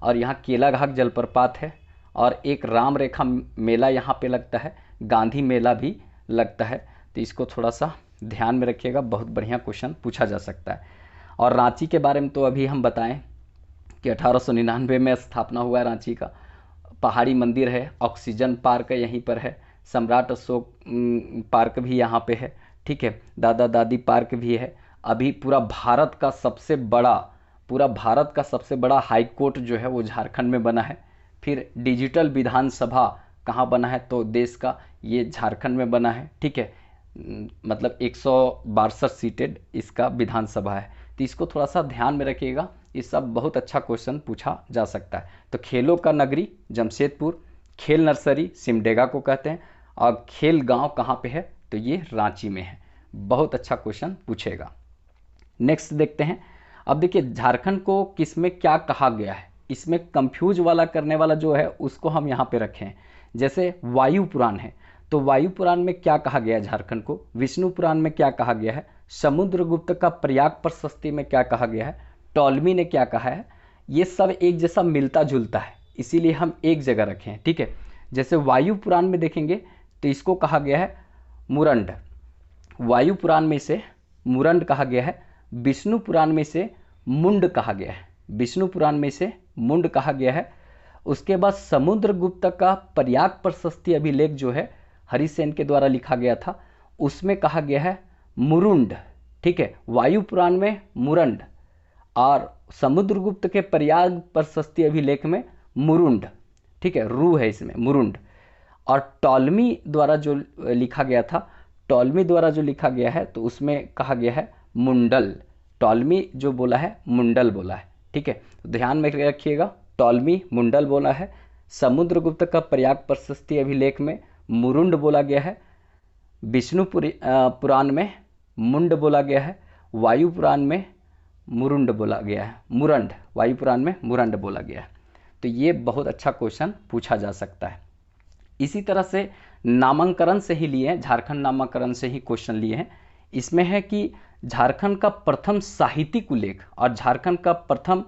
A: और यहाँ केलाघाट जलप्रपात है, और एक राम रेखा मेला यहाँ पे लगता है, गांधी मेला भी लगता है। तो इसको थोड़ा सा ध्यान में रखिएगा, बहुत बढ़िया क्वेश्चन पूछा जा सकता है। और रांची के बारे में तो अभी हम बताएं कि 1899 में स्थापना हुआ है रांची का। पहाड़ी मंदिर है, ऑक्सीजन पार्क यहीं पर है, सम्राट अशोक पार्क भी यहाँ पे है। ठीक है, दादा दादी पार्क भी है। अभी पूरा भारत का सबसे बड़ा हाई कोर्ट जो है वो झारखंड में बना है। फिर डिजिटल विधानसभा कहाँ बना है? तो देश का ये झारखंड में बना है। ठीक है, मतलब 162 सीटेड इसका विधानसभा है। तो इसको थोड़ा सा ध्यान में रखिएगा, ये सब बहुत अच्छा क्वेश्चन पूछा जा सकता है। तो खेलों का नगरी जमशेदपुर, खेल नर्सरी सिमडेगा को कहते हैं, और खेल गांव कहाँ पे है? तो ये रांची में है। बहुत अच्छा क्वेश्चन पूछेगा। नेक्स्ट देखते हैं। अब देखिए, झारखंड को किस में क्या कहा गया है, इसमें कंफ्यूज वाला करने वाला जो है उसको हम यहाँ पे रखें। जैसे वायु पुराण है, तो वायु पुराण में क्या कहा गया है झारखंड को? विष्णु पुराण में क्या कहा गया है? समुद्रगुप्त का प्रयाग प्रशस्ति में क्या कहा गया है? टॉलमी ने क्या कहा है? ये सब एक जैसा मिलता जुलता है, इसीलिए हम एक जगह रखें हैं। ठीक है, जैसे वायु पुराण में देखेंगे तो इसको कहा गया है मुरंड, वायु पुराण में इसे मुरंड कहा गया है। विष्णु पुराण में इसे मुंड कहा गया है, विष्णु पुराण में इसे मुंड कहा गया है। उसके बाद समुद्रगुप्त का प्रयाग प्रशस्ति अभिलेख जो है हरिसेन के द्वारा लिखा गया था, उसमें कहा गया है मुरुंड। ठीक है, वायु पुराण में मुरंड और समुद्रगुप्त के प्रयाग प्रशस्ति अभिलेख में मुरुंड। ठीक है, रू है इसमें, मुरुंड। और टॉलमी द्वारा जो लिखा गया था, टॉलमी द्वारा जो लिखा गया है तो उसमें कहा गया है मुंडल। टॉलमी जो बोला है मुंडल बोला है। ठीक है, तो ध्यान में रखिएगा, टॉलमी मुंडल बोला है, समुद्रगुप्त का प्रयाग प्रशस्ति अभिलेख में मुरुंड बोला गया है, विष्णु पुराण में मुंड बोला गया है, वायु पुराण में मुरुंड बोला गया है, मुरंड, वायु पुराण में मुरंड बोला गया है। तो ये बहुत अच्छा क्वेश्चन पूछा जा सकता है। इसी तरह से नामांकन से ही लिए हैं, झारखंड नामांकन से ही क्वेश्चन लिए हैं। इसमें है कि झारखंड का प्रथम साहित्यिक उल्लेख और झारखंड का प्रथम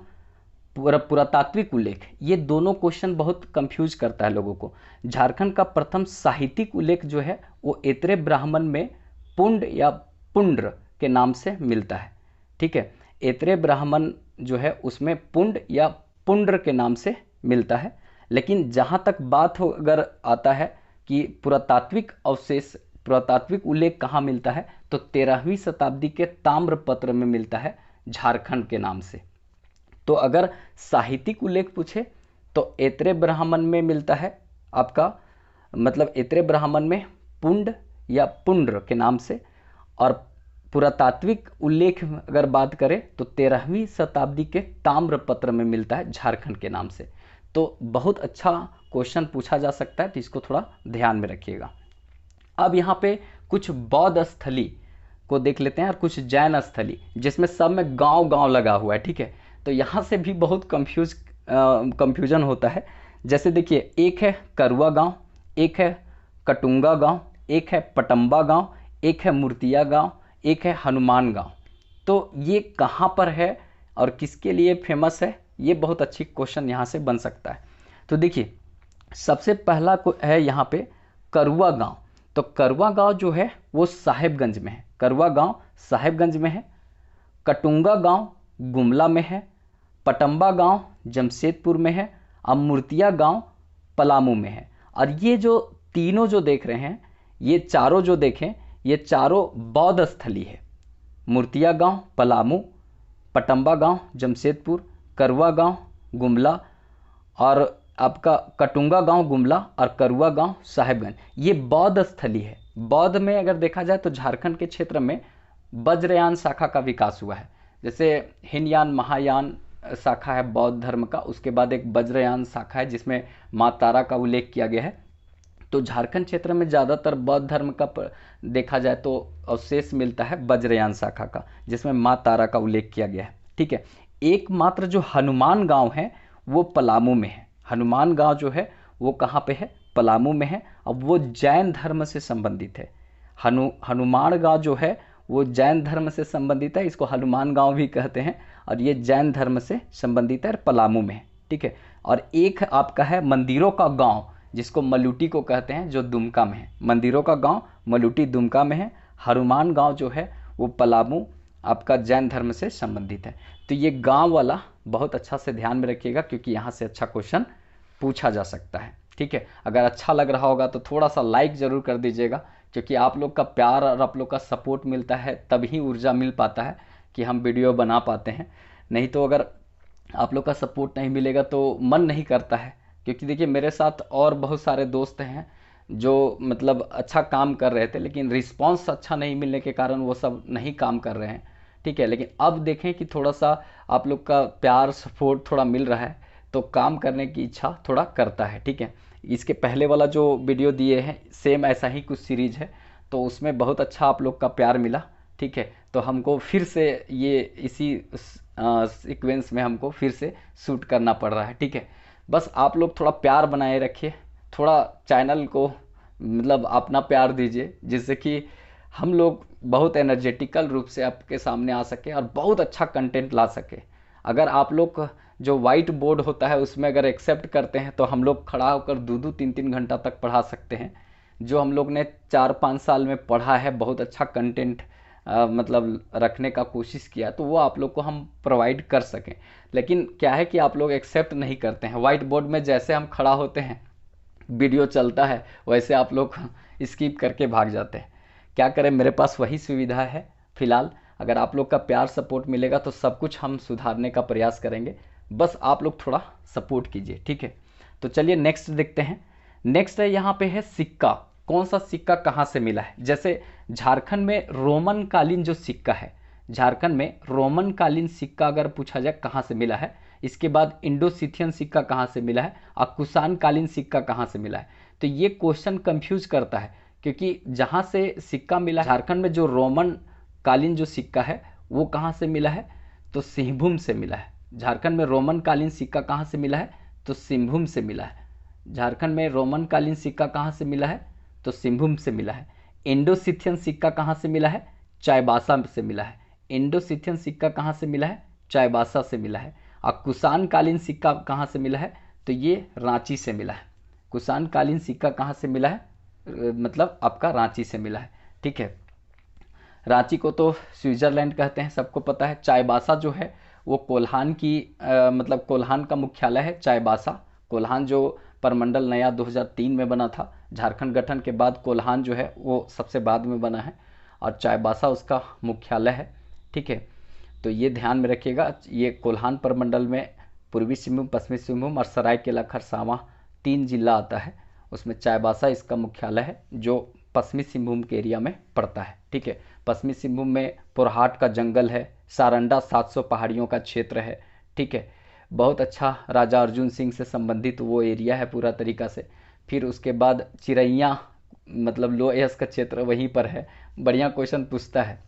A: पुरातात्विक उल्लेख, ये दोनों क्वेश्चन बहुत कंफ्यूज करता है लोगों को। झारखंड का प्रथम साहित्यिक उल्लेख जो है वो ऐत्रेय ब्राह्मण में पुंड या पुंड्र के नाम से मिलता है। ठीक है, ऐत्रेय ब्राह्मण जो है उसमें पुंड या पुंड्र के नाम से मिलता है। लेकिन जहाँ तक बात हो अगर आता है कि पुरातात्विक अवशेष, पुरातात्विक उल्लेख कहाँ मिलता है, तो 13वीं शताब्दी के ताम्रपत्र में मिलता है झारखंड के नाम से। तो अगर साहित्यिक उल्लेख पूछे तो ऐत्रेय ब्राह्मण में मिलता है आपका, मतलब ऐत्रेय ब्राह्मण में पुंड या पुंड्र के नाम से। और पुरातात्विक उल्लेख अगर बात करें तो 13वीं शताब्दी के ताम्रपत्र में मिलता है झारखंड के नाम से। तो बहुत अच्छा क्वेश्चन पूछा जा सकता है, तो इसको थोड़ा ध्यान में रखिएगा। अब यहाँ पे कुछ बौद्ध स्थली को देख लेते हैं और कुछ जैन स्थली, जिसमें सब में गांव गांव लगा हुआ है। ठीक है, तो यहाँ से भी बहुत कंफ्यूजन होता है। जैसे देखिए, एक है करुआ गांव, एक है कटुंगा गांव, एक है पटम्बा गांव, एक है मूर्तिया गांव, एक है हनुमान गांव। तो ये कहाँ पर है और किसके लिए फेमस है, ये बहुत अच्छी क्वेश्चन यहाँ से बन सकता है। तो देखिए, सबसे पहला है यहाँ पे करुआ गांव। तो करुआ गांव जो है वो साहेबगंज में है, करुआ गांव साहेबगंज में है। कटुंगा गांव गुमला में है, पटम्बा गांव जमशेदपुर में है, और मूर्तिया गांव पलामू में है। और ये जो तीनों जो देख रहे हैं, ये चारों जो देखें, ये चारों बौद्ध स्थली है। मूर्तिया गांव पलामू, पटम्बा गांव जमशेदपुर, करुआ गांव गुमला, और आपका कटुंगा गांव गुमला, और करुआ गांव साहेबगंज, ये बौद्ध स्थली है। बौद्ध में अगर देखा जाए तो झारखंड के क्षेत्र में वज्रयान शाखा का विकास हुआ है। जैसे हीनयान महायान शाखा है बौद्ध धर्म का, उसके बाद एक वज्रयान शाखा है जिसमें माँ तारा का उल्लेख किया गया है। तो झारखंड क्षेत्र में ज़्यादातर बौद्ध धर्म का देखा जाए तो अवशेष मिलता है वज्रयान शाखा का, जिसमें माँ तारा का उल्लेख किया गया है। ठीक है, एकमात्र जो हनुमान गांव है वो पलामू में है। हनुमान गांव जो है वो कहाँ पे है, पलामू में है। अब वो जैन धर्म से संबंधित है। हनुमान गांव जो है वो जैन धर्म से संबंधित है, इसको हनुमान गांव भी कहते हैं, और ये जैन धर्म से संबंधित है, पलामू में है। ठीक है, और एक आपका है मंदिरों का गांव, जिसको मलूटी को कहते हैं, जो दुमका में है। मंदिरों का गांव मलूटी दुमका में है। हनुमान गांव जो है वो पलामू आपका जैन धर्म से संबंधित है। तो ये गांव वाला बहुत अच्छा से ध्यान में रखिएगा, क्योंकि यहाँ से अच्छा क्वेश्चन पूछा जा सकता है। ठीक है, अगर अच्छा लग रहा होगा तो थोड़ा सा लाइक ज़रूर कर दीजिएगा, क्योंकि आप लोग का प्यार और आप लोग का सपोर्ट मिलता है तभी ऊर्जा मिल पाता है कि हम वीडियो बना पाते हैं। नहीं तो अगर आप लोग का सपोर्ट नहीं मिलेगा तो मन नहीं करता है। क्योंकि देखिए, मेरे साथ और बहुत सारे दोस्त हैं जो मतलब अच्छा काम कर रहे थे, लेकिन रिस्पांस अच्छा नहीं मिलने के कारण वो सब नहीं काम कर रहे हैं। ठीक है, लेकिन अब देखें कि थोड़ा सा आप लोग का प्यार सपोर्ट थोड़ा मिल रहा है, तो काम करने की इच्छा थोड़ा करता है। ठीक है, इसके पहले वाला जो वीडियो दिए हैं सेम ऐसा ही कुछ सीरीज है, तो उसमें बहुत अच्छा आप लोग का प्यार मिला। ठीक है, तो हमको फिर से ये इसी सीक्वेंस में हमको फिर से शूट करना पड़ रहा है। ठीक है, बस आप लोग थोड़ा प्यार बनाए रखिए, थोड़ा चैनल को मतलब अपना प्यार दीजिए, जिससे कि हम लोग बहुत एनर्जेटिकल रूप से आपके सामने आ सके और बहुत अच्छा कंटेंट ला सके। अगर आप लोग जो वाइट बोर्ड होता है उसमें अगर एक्सेप्ट करते हैं तो हम लोग खड़ा होकर 2-3 घंटा तक पढ़ा सकते हैं। जो हम लोग ने 4-5 साल में पढ़ा है, बहुत अच्छा कंटेंट मतलब रखने का कोशिश किया, तो वो आप लोग को हम प्रोवाइड कर सकें। लेकिन क्या है कि आप लोग एक्सेप्ट नहीं करते हैं। वाइट बोर्ड में जैसे हम खड़ा होते हैं, वीडियो चलता है, वैसे आप लोग स्किप करके भाग जाते हैं। क्या करें, मेरे पास वही सुविधा है फिलहाल। अगर आप लोग का प्यार सपोर्ट मिलेगा तो सब कुछ हम सुधारने का प्रयास करेंगे। बस आप लोग थोड़ा सपोर्ट कीजिए। ठीक है, तो चलिए नेक्स्ट देखते हैं। नेक्स्ट है यहाँ पे है सिक्का। कौन सा सिक्का कहाँ से मिला है? जैसे झारखंड में रोमन कालीन जो सिक्का है, झारखंड में रोमन कालीन सिक्का अगर पूछा जाए कहाँ से मिला है, इसके बाद इंडोसिथियन सिक्का कहाँ से मिला है, और कुषाण कालीन सिक्का कहाँ से मिला है। तो ये क्वेश्चन कंफ्यूज करता है, क्योंकि जहाँ से सिक्का मिला झारखंड में, जो रोमन कालीन जो सिक्का है वो कहाँ से मिला है, तो सिंहभूम से मिला है। झारखंड में रोमन कालीन सिक्का कहाँ से मिला है, तो सिंहभूम से मिला है। झारखंड में रोमन कालीन सिक्का कहाँ से मिला है, तो सिंहभूम से मिला है। इंडोसिथियन सिक्का कहाँ से मिला है, चाईबासा से मिला है। इंडोसिथियन सिक्का कहाँ से मिला है, चाईबासा से मिला है। और कुषाण कालीन सिक्का कहाँ से मिला है, तो ये रांची से मिला है। कुषाण कालीन सिक्का कहाँ से मिला है, मतलब आपका रांची से मिला है। ठीक है, रांची को तो स्विट्जरलैंड कहते हैं, सबको पता है। चाईबासा जो है वो कोल्हान की मतलब कोल्हान का मुख्यालय है चाईबासा। कोल्हान जो परमंडल नया 2003 में बना था, झारखंड गठन के बाद कोल्हान जो है वो सबसे बाद में बना है और चाईबासा उसका मुख्यालय है। ठीक है, तो ये ध्यान में रखिएगा, ये कोल्हान परमंडल में पूर्वी सिंहभूम, पश्चिमी सिंहभूम और सरायकेला खरसावां 3 जिला आता है, उसमें चाईबासा इसका मुख्यालय है जो पश्चिमी सिंहभूम के एरिया में पड़ता है। ठीक है, पश्चिमी सिंहभूम में पुरहाट का जंगल है, सारंडा 700 पहाड़ियों का क्षेत्र है। ठीक है, बहुत अच्छा राजा अर्जुन सिंह से संबंधित वो एरिया है पूरा तरीका से। फिर उसके बाद चिरैया मतलब लो एस का क्षेत्र वहीं पर है। बढ़िया क्वेश्चन पूछता है,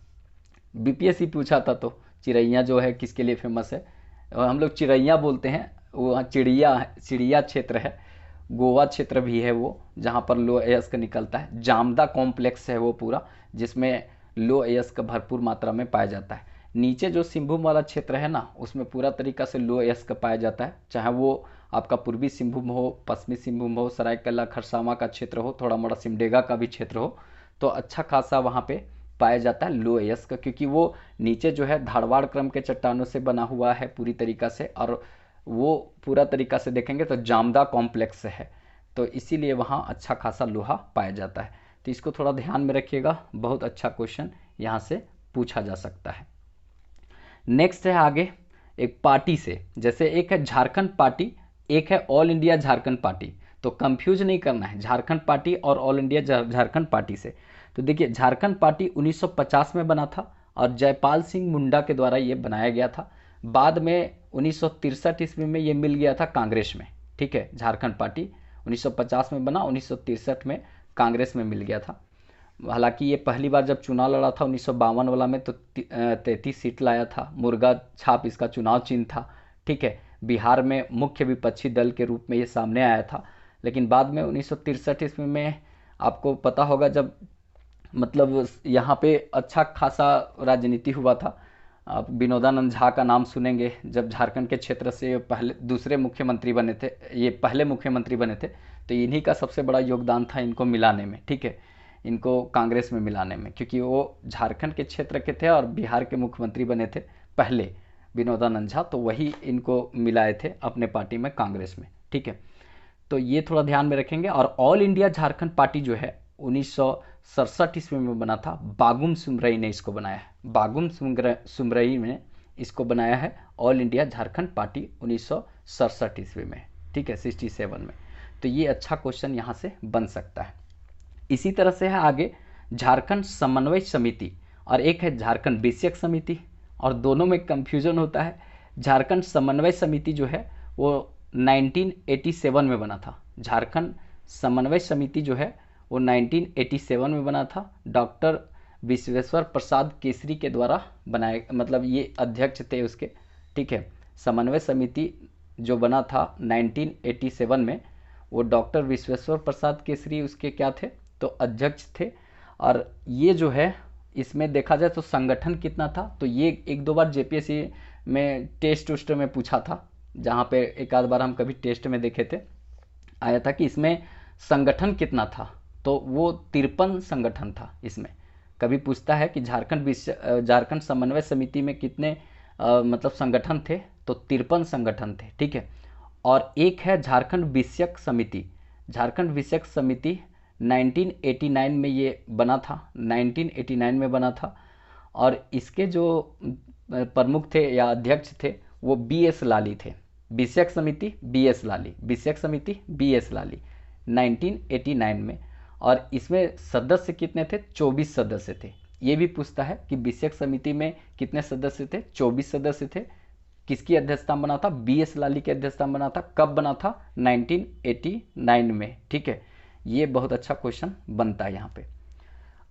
A: बीपीएससी पूछा था। तो चिरैया जो है किसके लिए फेमस है, हम लोग चिरैया बोलते हैं, वो चिड़िया चिड़िया क्षेत्र है। गोवा क्षेत्र भी है वो, जहाँ पर लो एयस्क निकलता है। जामदा कॉम्प्लेक्स है वो पूरा, जिसमें लो एयस्क भरपूर मात्रा में पाया जाता है। नीचे जो सिंहभूम वाला क्षेत्र है ना, उसमें पूरा तरीका से लो एयस्क पाया जाता है, चाहे वो आपका पूर्वी सिंहभूम हो, पश्चिमी सिंहभूम हो, सरायकेला खरसावां का क्षेत्र हो, थोड़ा मोड़ा सिमडेगा का भी क्षेत्र हो, तो अच्छा खासा वहाँ पे पाया जाता है लो एयस्क, क्योंकि वो नीचे जो है धारवाड़ क्रम के चट्टानों से बना हुआ है पूरी तरीका से, और वो पूरा तरीका से देखेंगे तो जामदा कॉम्प्लेक्स है, तो इसीलिए वहाँ अच्छा खासा लोहा पाया जाता है। तो इसको थोड़ा ध्यान में रखिएगा, बहुत अच्छा क्वेश्चन यहाँ से पूछा जा सकता है। नेक्स्ट है आगे एक पार्टी से, जैसे एक है झारखंड पार्टी, एक है ऑल इंडिया झारखंड पार्टी, तो कंफ्यूज नहीं करना है झारखंड पार्टी और ऑल इंडिया झारखंड पार्टी से। तो देखिए झारखंड पार्टी 1950 में बना था और जयपाल सिंह मुंडा के द्वारा ये बनाया गया था। बाद में 1963 ईस्वी में ये मिल गया था कांग्रेस में। ठीक है, झारखंड पार्टी 1950 में बना, 1963 में कांग्रेस में मिल गया था। हालांकि ये पहली बार जब चुनाव लड़ा था 1952 वाला में, तो 33 सीट लाया था। मुर्गा छाप इसका चुनाव चिन्ह था। ठीक है, बिहार में मुख्य विपक्षी दल के रूप में ये सामने आया था। लेकिन बाद में 1963 ईस्वी में आपको पता होगा, जब मतलब यहाँ पे अच्छा खासा राजनीति हुआ था। आप विनोदानंद झा का नाम सुनेंगे, जब झारखंड के क्षेत्र से पहले दूसरे मुख्यमंत्री बने थे, ये पहले मुख्यमंत्री बने थे, तो इन्हीं का सबसे बड़ा योगदान था इनको मिलाने में। ठीक है, इनको कांग्रेस में मिलाने में, क्योंकि वो झारखंड के क्षेत्र के थे और बिहार के मुख्यमंत्री बने थे पहले विनोदानंद झा, तो वही इनको मिलाए थे अपने पार्टी में कांग्रेस में। ठीक है, तो ये थोड़ा ध्यान में रखेंगे। और ऑल इंडिया झारखंड पार्टी जो है 1967 ईस्वी में बना था, बागुम सुमरई ने इसको बनाया है। बागुम सुमरई ने इसको बनाया है ऑल इंडिया झारखंड पार्टी 1967 ईस्वी में। ठीक है, 67 में। तो ये अच्छा क्वेश्चन यहाँ से बन सकता है। इसी तरह से है आगे झारखंड समन्वय समिति और एक है झारखंड विषयक समिति, और दोनों में कंफ्यूजन होता है। झारखंड समन्वय समिति जो है वो 1987 में बना था। झारखंड समन्वय समिति जो है वो 1987 में बना था। डॉक्टर विश्वेश्वर प्रसाद केसरी के द्वारा बनाए, मतलब ये अध्यक्ष थे उसके। ठीक है, समन्वय समिति जो बना था 1987 में, वो डॉक्टर विश्वेश्वर प्रसाद केसरी उसके क्या थे, तो अध्यक्ष थे। और ये जो है इसमें देखा जाए तो संगठन कितना था, तो ये एक दो बार जेपीएससी में टेस्ट में पूछा था, जहाँ पे एक आध बार हम कभी टेस्ट में देखे थे, आया था कि इसमें संगठन कितना था, तो वो 53 संगठन था। इसमें कभी पूछता है कि झारखंड समन्वय समिति में कितने मतलब संगठन थे, तो 53 संगठन थे। ठीक है, और एक है झारखंड विषयक समिति। झारखंड विषयक समिति 1989 में ये बना था, 1989 में बना था। और इसके जो प्रमुख थे या अध्यक्ष थे वो बीएस लाली थे। विषयक समिति बीएस लाली, विषयक समिति बीएस लाली 1989 में। और इसमें सदस्य कितने थे, 24 सदस्य थे। ये भी पूछता है कि विषयक समिति में कितने सदस्य थे, 24 सदस्य थे। किसकी अध्यक्षता में बना था, बीएस लाली की अध्यक्षता में बना था। कब बना था, 1989 में। ठीक है, ये बहुत अच्छा क्वेश्चन बनता है यहाँ पे।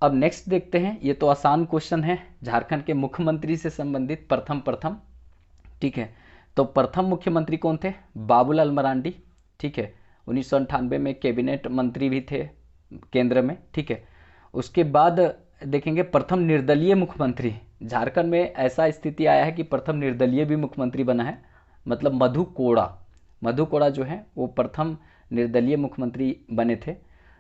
A: अब नेक्स्ट देखते हैं, ये तो आसान क्वेश्चन है, झारखंड के मुख्यमंत्री से संबंधित प्रथम। ठीक है, तो प्रथम मुख्यमंत्री कौन थे, बाबूलाल मरांडी। ठीक है, 1998 में कैबिनेट मंत्री भी थे केंद्र में। ठीक है, उसके बाद देखेंगे प्रथम निर्दलीय मुख्यमंत्री। झारखंड में ऐसा स्थिति आया है कि प्रथम निर्दलीय भी मुख्यमंत्री बना है, मतलब मधु कोड़ा, मधु कोड़ा जो है वो प्रथम निर्दलीय मुख्यमंत्री बने थे।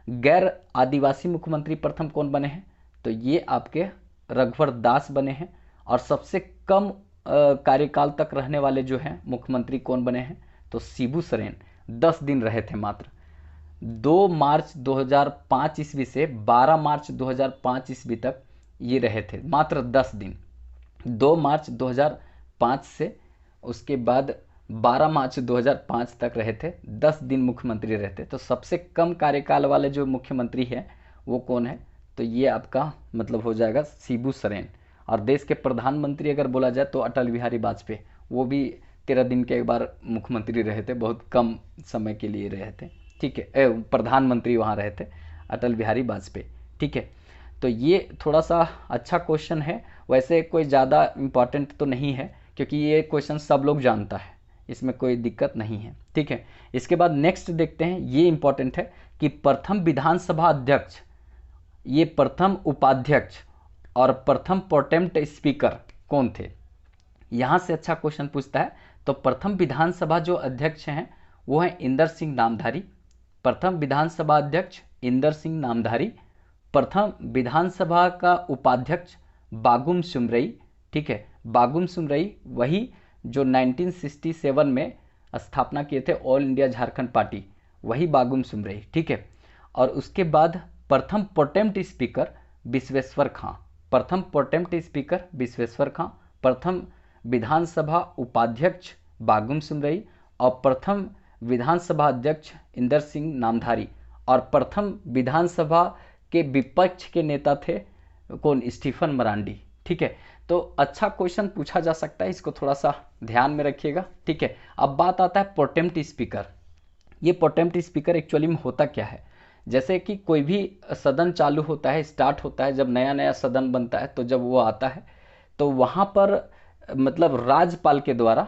A: गैर आदिवासी मुख्यमंत्री प्रथम कौन बने हैं, तो ये आपके रघुवर दास बने हैं। और सबसे कम कार्यकाल तक रहने वाले जो हैं मुख्यमंत्री कौन बने हैं, तो शिबू सोरेन 10 दिन रहे थे मात्र। 2 मार्च 2005 ईस्वी से 12 मार्च 2005 ईस्वी तक ये रहे थे, मात्र 10 दिन। 2 मार्च 2005 से उसके बाद 12 मार्च 2005 तक रहे थे, 10 दिन मुख्यमंत्री रहते। तो सबसे कम कार्यकाल वाले जो मुख्यमंत्री हैं वो कौन है, तो ये आपका मतलब हो जाएगा शिबू सोरेन। और देश के प्रधानमंत्री अगर बोला जाए तो अटल बिहारी वाजपेयी, वो भी 13 दिन के एक बार मुख्यमंत्री रहे थे, बहुत कम समय के लिए रहे थे। ठीक है, प्रधानमंत्री वहाँ रहे थे अटल बिहारी वाजपेयी। ठीक है, तो ये थोड़ा सा अच्छा क्वेश्चन है, वैसे कोई ज़्यादा इम्पॉर्टेंट तो नहीं है क्योंकि ये क्वेश्चन सब लोग जानता है, इसमें कोई दिक्कत नहीं है। ठीक है, इसके बाद नेक्स्ट देखते हैं, ये इम्पॉर्टेंट है कि प्रथम विधानसभा अध्यक्ष, ये प्रथम उपाध्यक्ष और प्रथम प्रोटेम्प्ट स्पीकर कौन थे। यहाँ से अच्छा क्वेश्चन पूछता है। तो प्रथम विधानसभा जो अध्यक्ष हैं वो हैं इंदर सिंह नामधारी। प्रथम विधानसभा अध्यक्ष इंदर सिंह नामधारी। प्रथम विधानसभा का उपाध्यक्ष बागुम सुमरई। ठीक है, बागुम सुमरई वही जो 1967 में स्थापना किए थे ऑल इंडिया झारखंड पार्टी, वही बागुम सुमरई। ठीक है, और उसके बाद प्रथम प्रोटेम्प्ट स्पीकर विश्वेश्वर खां। प्रथम प्रोटेम्प्ट स्पीकर विश्वेश्वर खां, प्रथम विधानसभा उपाध्यक्ष बागुम सुमरई और प्रथम विधानसभा अध्यक्ष इंदर सिंह नामधारी। और प्रथम विधानसभा के विपक्ष के नेता थे कौन, स्टीफन मरांडी। ठीक है, तो अच्छा क्वेश्चन पूछा जा सकता है, इसको थोड़ा सा ध्यान में रखिएगा। ठीक है, अब बात आता है प्रोटेम्प्ट स्पीकर। ये प्रोटेम्प्ट स्पीकर एक्चुअली में होता क्या है, जैसे कि कोई भी सदन चालू होता है, स्टार्ट होता है, जब नया नया सदन बनता है तो जब वो आता है तो वहाँ पर मतलब राज्यपाल के द्वारा,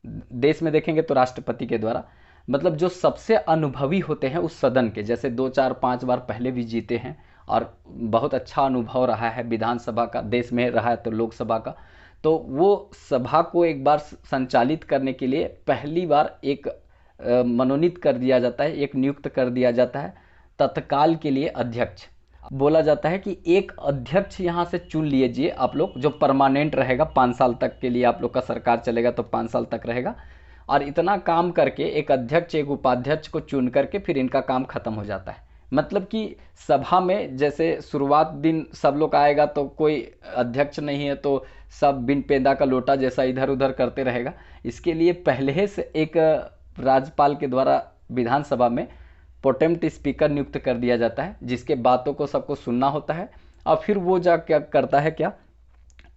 A: देश में देखेंगे तो राष्ट्रपति के द्वारा, मतलब जो सबसे अनुभवी होते हैं उस सदन के, जैसे 2 4 5 बार पहले भी जीते हैं और बहुत अच्छा अनुभव रहा है विधानसभा का, देश में रहा है तो लोकसभा का, तो वो सभा को एक बार संचालित करने के लिए पहली बार एक मनोनीत कर दिया जाता है, एक नियुक्त कर दिया जाता है तत्काल के लिए अध्यक्ष। बोला जाता है कि एक अध्यक्ष यहाँ से चुन लीजिए आप लोग, जो परमानेंट रहेगा, 5 साल तक के लिए आप लोग का सरकार चलेगा तो 5 साल तक रहेगा, और इतना काम करके एक अध्यक्ष एक उपाध्यक्ष को चुन करके फिर इनका काम खत्म हो जाता है। मतलब कि सभा में जैसे शुरुआत दिन सब लोग आएगा तो कोई अध्यक्ष नहीं है तो सब बिन पेंदा का लोटा जैसा इधर उधर करते रहेगा, इसके लिए पहले से एक राज्यपाल के द्वारा विधानसभा में प्रोटेम्प्ट स्पीकर नियुक्त कर दिया जाता है, जिसके बातों को सबको सुनना होता है। और फिर वो जा क्या करता है, क्या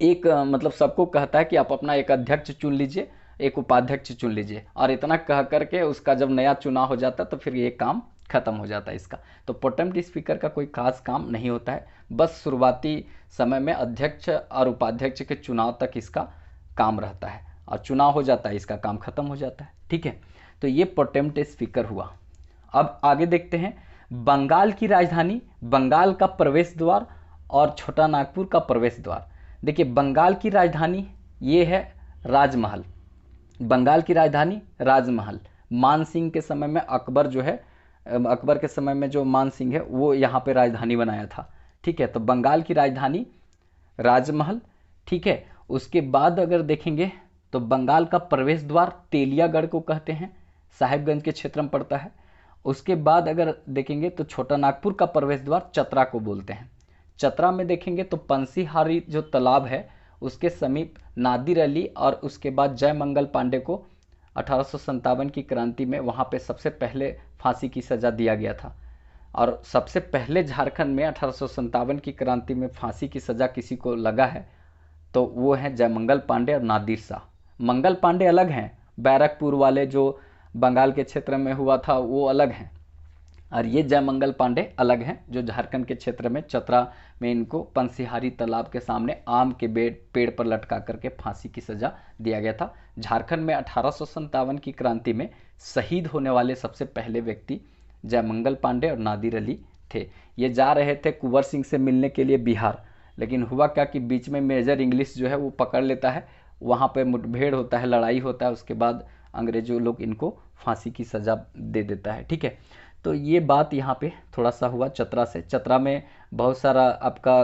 A: एक मतलब सबको कहता है कि आप अपना एक अध्यक्ष चुन लीजिए, एक उपाध्यक्ष चुन लीजिए, और इतना कह करके उसका जब नया चुनाव हो जाता है तो फिर ये काम खत्म हो जाता है इसका। तो प्रोटेम्प्ट स्पीकर का कोई खास काम नहीं होता है, बस शुरुआती समय में अध्यक्ष और उपाध्यक्ष के चुनाव तक इसका काम रहता है, और चुनाव हो जाता है इसका काम खत्म हो जाता है। ठीक है, तो ये प्रोटेम्प्ट स्पीकर हुआ। अब आगे देखते हैं, बंगाल की राजधानी, बंगाल का प्रवेश द्वार और छोटा नागपुर का प्रवेश द्वार। देखिए, बंगाल की राजधानी ये है राजमहल, बंगाल की राजधानी राजमहल। मान सिंह के समय में अकबर जो है, अकबर के समय में जो मान सिंह है वो यहाँ पे राजधानी बनाया था। ठीक है, तो बंगाल की राजधानी राजमहल। ठीक है, उसके बाद अगर देखेंगे तो बंगाल का प्रवेश द्वार तेलियागढ़ को कहते हैं, साहिबगंज के क्षेत्र में पड़ता है। उसके बाद अगर देखेंगे तो छोटा नागपुर का प्रवेश द्वार चतरा को बोलते हैं। चतरा में देखेंगे तो पंसीहारी जो तालाब है उसके समीप नादिर अली और उसके बाद जयमंगल पांडे को 1857 की क्रांति में वहाँ पे सबसे पहले फांसी की सज़ा दिया गया था। और सबसे पहले झारखंड में 1857 की क्रांति में फांसी की सज़ा किसी को लगा है तो वो हैं जयमंगल पांडे और नादिर शाह। मंगल पांडे अलग हैं, बैरकपुर वाले जो बंगाल के क्षेत्र में हुआ था वो अलग हैं, और ये जयमंगल पांडे अलग हैं जो झारखंड के क्षेत्र में चतरा में इनको पंसीहारी तालाब के सामने आम के पेड़ पर लटका करके फांसी की सज़ा दिया गया था। झारखंड में 1857 की क्रांति में शहीद होने वाले सबसे पहले व्यक्ति जयमंगल पांडे और नादिर अली थे। ये जा रहे थे कुंवर सिंह से मिलने के लिए बिहार, लेकिन हुआ क्या कि बीच में मेजर इंग्लिश जो है वो पकड़ लेता है, वहाँ पे मुठभेड़ होता है, लड़ाई होता है, उसके बाद अंग्रेजों लोग इनको फांसी की सज़ा दे देता है। ठीक है, तो ये बात यहाँ पे थोड़ा सा हुआ चतरा से। चतरा में बहुत सारा आपका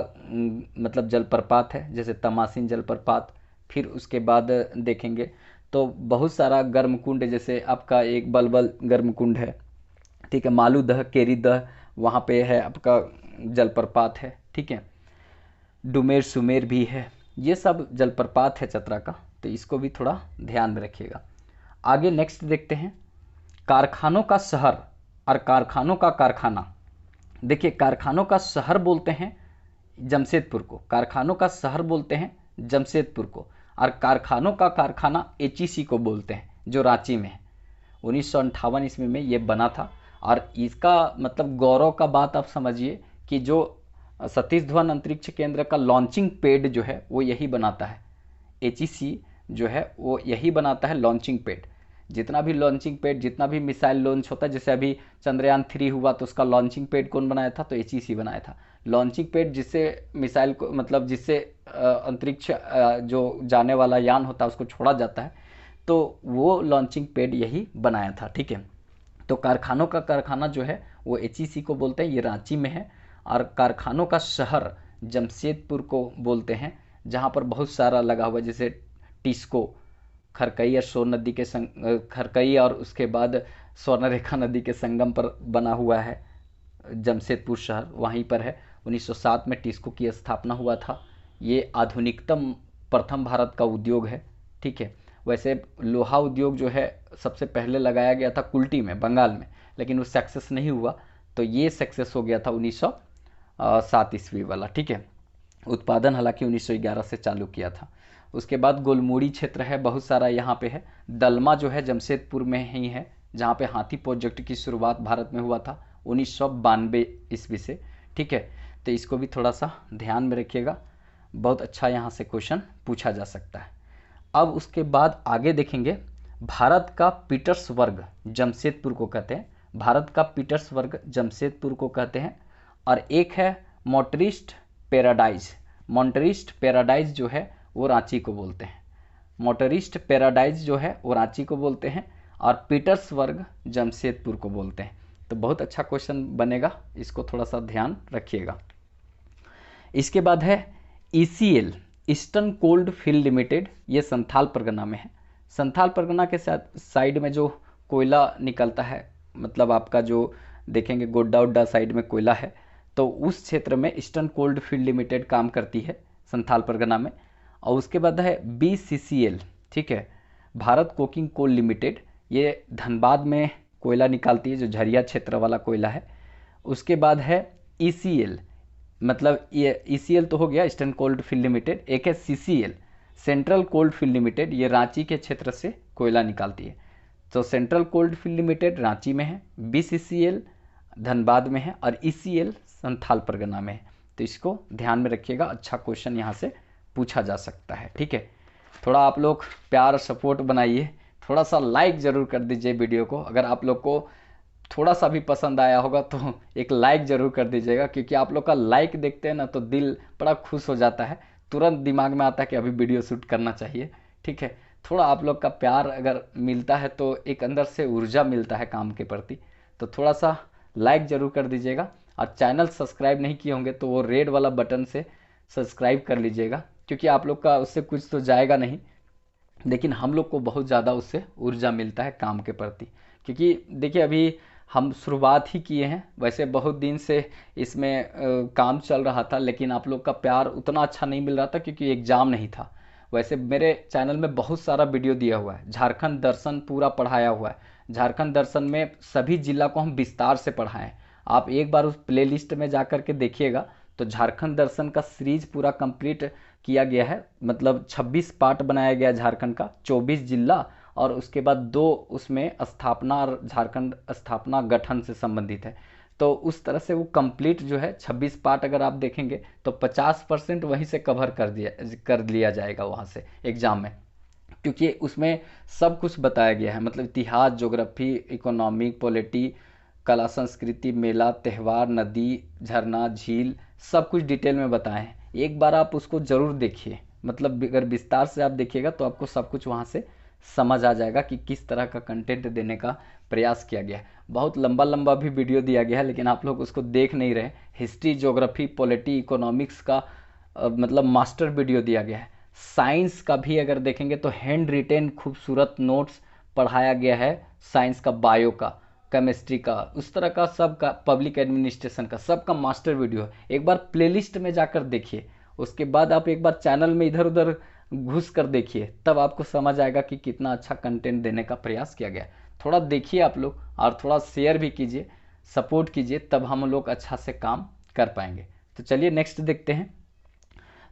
A: मतलब जलप्रपात है, जैसे तमासिन जलप्रपात। फिर उसके बाद देखेंगे तो बहुत सारा गर्म कुंड, जैसे आपका एक बलबल गर्म कुंड है। ठीक है, मालूदह, केरीदह वहाँ पे है आपका जलप्रपात है। ठीक है, डुमेर सुमेर भी है, ये सब जलप्रपात है चतरा का, तो इसको भी थोड़ा ध्यान में रखिएगा। आगे नेक्स्ट देखते हैं, कारखानों का शहर और कारखानों का कारखाना। देखिए, कारखानों का शहर बोलते हैं जमशेदपुर को, कारखानों का शहर बोलते हैं जमशेदपुर को, और कारखानों का कारखाना एचईसी को बोलते हैं, जो रांची में है। 1958 ईस्वी में ये बना था। और इसका मतलब गौरव का बात आप समझिए कि जो सतीश धवन अंतरिक्ष केंद्र का लॉन्चिंग पैड जो है वो यही बनाता है। एचईसी जो है वो यही बनाता है लॉन्चिंग पैड। जितना भी लॉन्चिंग पैड, जितना भी मिसाइल लॉन्च होता है, जैसे अभी चंद्रयान 3 हुआ तो उसका लॉन्चिंग पैड कौन बनाया था? तो एचईसी बनाया था। लॉन्चिंग पैड जिससे मिसाइल को मतलब जिससे अंतरिक्ष जो जाने वाला यान होता है उसको छोड़ा जाता है, तो वो लॉन्चिंग पैड यही बनाया था। ठीक है, तो कारखानों का कारखाना जो है वो एचईसी को बोलते हैं, ये रांची में है। और कारखानों का शहर जमशेदपुर को बोलते हैं, जहाँ पर बहुत सारा लगा हुआ है, जैसे टिस्को, खरकई और सोन नदी के खरकई और उसके बाद स्वर्णरेखा नदी के संगम पर बना हुआ है जमशेदपुर शहर, वहीं पर है। 1907 में टिस्को की स्थापना हुआ था। ये आधुनिकतम प्रथम भारत का उद्योग है। ठीक है, वैसे लोहा उद्योग जो है सबसे पहले लगाया गया था कुल्टी में, बंगाल में, लेकिन वो सक्सेस नहीं हुआ, तो ये सक्सेस हो गया था 1907 ईस्वी वाला। ठीक है, उत्पादन हालांकि 1911 से चालू किया था। उसके बाद गोलमुड़ी क्षेत्र है, बहुत सारा यहाँ पे है। दलमा जो है जमशेदपुर में ही है, जहाँ पे हाथी प्रोजेक्ट की शुरुआत भारत में हुआ था 1992 ईस्वी से। ठीक है, तो इसको भी थोड़ा सा ध्यान में रखिएगा, बहुत अच्छा यहाँ से क्वेश्चन पूछा जा सकता है। अब उसके बाद आगे देखेंगे, भारत का पीटर्सबर्ग जमशेदपुर को कहते हैं, भारत का पीटर्सबर्ग जमशेदपुर को कहते हैं। और एक है मोटरिस्ट पैराडाइज, मोटरिस्ट पैराडाइज जो है वो रांची को बोलते हैं, मोटरिस्ट पैराडाइज जो है वो रांची को बोलते हैं, और पीटर्सबर्ग जमशेदपुर को बोलते हैं। तो बहुत अच्छा क्वेश्चन बनेगा, इसको थोड़ा सा ध्यान रखिएगा। इसके बाद है ECL, eastern cold field limited, ये संथाल परगना में है। संथाल परगना के साथ साइड में जो कोयला निकलता है, मतलब आपका जो देखेंगे गोड्डा उड्डा साइड में कोयला है, तो उस क्षेत्र में ईस्टर्न कोल्ड फील्ड लिमिटेड काम करती है संथाल परगना में। और उसके बाद है बीसीसीएल, ठीक है, भारत कोकिंग कोल लिमिटेड, ये धनबाद में कोयला निकालती है, जो झरिया क्षेत्र वाला कोयला है। उसके बाद है ईसीएल, मतलब ये ईसीएल तो हो गया ईस्टर्न कोल्ड फील्ड लिमिटेड, एक है CCL, central cold field limited, ये रांची के क्षेत्र से कोयला निकालती है। तो central cold field limited Ranchi में है, बीसीसीएल धनबाद में है, और ईसीएल संथाल परगना में है। तो इसको ध्यान में रखिएगा, अच्छा क्वेश्चन यहाँ से पूछा जा सकता है। ठीक है, थोड़ा आप लोग प्यार और सपोर्ट बनाइए, थोड़ा सा लाइक ज़रूर कर दीजिए वीडियो को। अगर आप लोग को थोड़ा सा भी पसंद आया होगा तो एक लाइक ज़रूर कर दीजिएगा, क्योंकि आप लोग का लाइक देखते हैं ना तो दिल बड़ा खुश हो जाता है, तुरंत दिमाग में आता है कि अभी वीडियो शूट करना चाहिए। ठीक है, थोड़ा आप लोग का प्यार अगर मिलता है तो एक अंदर से ऊर्जा मिलता है काम के प्रति, तो थोड़ा सा लाइक ज़रूर कर दीजिएगा। और चैनल सब्सक्राइब नहीं किए होंगे तो वो रेड वाला बटन से सब्सक्राइब कर लीजिएगा, क्योंकि आप लोग का उससे कुछ तो जाएगा नहीं, लेकिन हम लोग को बहुत ज़्यादा उससे ऊर्जा मिलता है काम के प्रति। क्योंकि देखिए अभी हम शुरुआत ही किए हैं, वैसे बहुत दिन से इसमें काम चल रहा था, लेकिन आप लोग का प्यार उतना अच्छा नहीं मिल रहा था क्योंकि एग्ज़ाम नहीं था। वैसे मेरे चैनल में बहुत सारा वीडियो दिया हुआ है, झारखंड दर्शन पूरा पढ़ाया हुआ है, झारखंड दर्शन में सभी जिला को हम विस्तार से पढ़ाएं। आप एक बार उस प्लेलिस्ट में जा कर के देखिएगा, तो झारखंड दर्शन का सीरीज पूरा कंप्लीट किया गया है, मतलब 26 पार्ट बनाया गया झारखंड का, 24 जिला, और उसके बाद 2 उसमें स्थापना और झारखंड स्थापना गठन से संबंधित है। तो उस तरह से वो कंप्लीट जो है 26 पार्ट अगर आप देखेंगे तो 50% वहीं से कवर कर लिया जाएगा वहाँ से एग्ज़ाम में, क्योंकि उसमें सब कुछ बताया गया है, मतलब इतिहास, ज्योग्राफी, इकोनॉमिक, पॉलिटी, कला संस्कृति, मेला, त्यौहार, नदी, झरना, झील, सब कुछ डिटेल में बताए हैं। एक बार आप उसको ज़रूर देखिए, मतलब अगर विस्तार से आप देखिएगा तो आपको सब कुछ वहाँ से समझ आ जाएगा कि किस तरह का कंटेंट देने का प्रयास किया गया है। बहुत लंबा लंबा भी वीडियो दिया गया है, लेकिन आप लोग उसको देख नहीं रहे। हिस्ट्री, ज्योग्राफी, पॉलिटी, इकोनॉमिक्स का मतलब मास्टर वीडियो दिया गया है। साइंस का भी अगर देखेंगे तो हैंड रिटेन खूबसूरत नोट्स पढ़ाया गया है। साइंस का, बायो का, केमिस्ट्री का, उस तरह का सब का, पब्लिक एडमिनिस्ट्रेशन का, सब का मास्टर वीडियो है। एक बार प्लेलिस्ट में जाकर देखिए, उसके बाद आप एक बार चैनल में इधर उधर घुस कर देखिए, तब आपको समझ आएगा कि कितना अच्छा कंटेंट देने का प्रयास किया गया है। थोड़ा देखिए आप लोग, और थोड़ा शेयर भी कीजिए, सपोर्ट कीजिए, तब हम लोग अच्छा से काम कर पाएंगे। तो चलिए नेक्स्ट देखते हैं।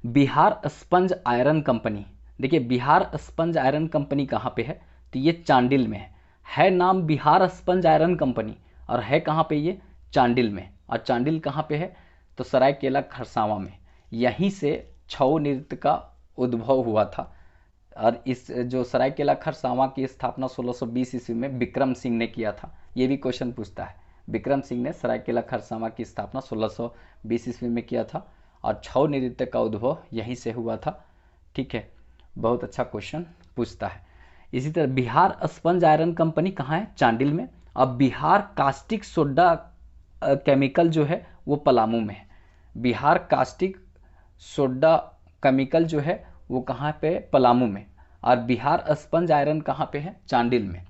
A: Bihar sponge iron company. देखिए बिहार स्पंज आयरन कंपनी कहाँ पे है, तो ये चांडिल में है नाम बिहार स्पंज आयरन कंपनी, और है कहाँ पे, ये चांडिल में। और चांडिल कहाँ पे है, तो सरायकेला खरसावां में। यहीं से छऊ नृत्य का उद्भव हुआ था। और इस जो सरायकेला खरसावां की स्थापना 1620 ईस्वी में विक्रम सिंह ने किया था। ये भी क्वेश्चन पूछता है, विक्रम सिंह ने सरायकेला खरसावां की स्थापना 1620 ईस्वी में किया था, और छऊ नृत्य का उद्भव यहीं से हुआ था। ठीक है, बहुत अच्छा क्वेश्चन पूछता है। इसी तरह बिहार स्पंज आयरन कंपनी कहाँ है, चांडिल में। अब बिहार कास्टिक सोडा केमिकल जो है वो पलामू में है। बिहार कास्टिक सोडा केमिकल जो है वो कहाँ पे, पलामू में। और बिहार स्पंज आयरन कहाँ पे है, चांडिल में।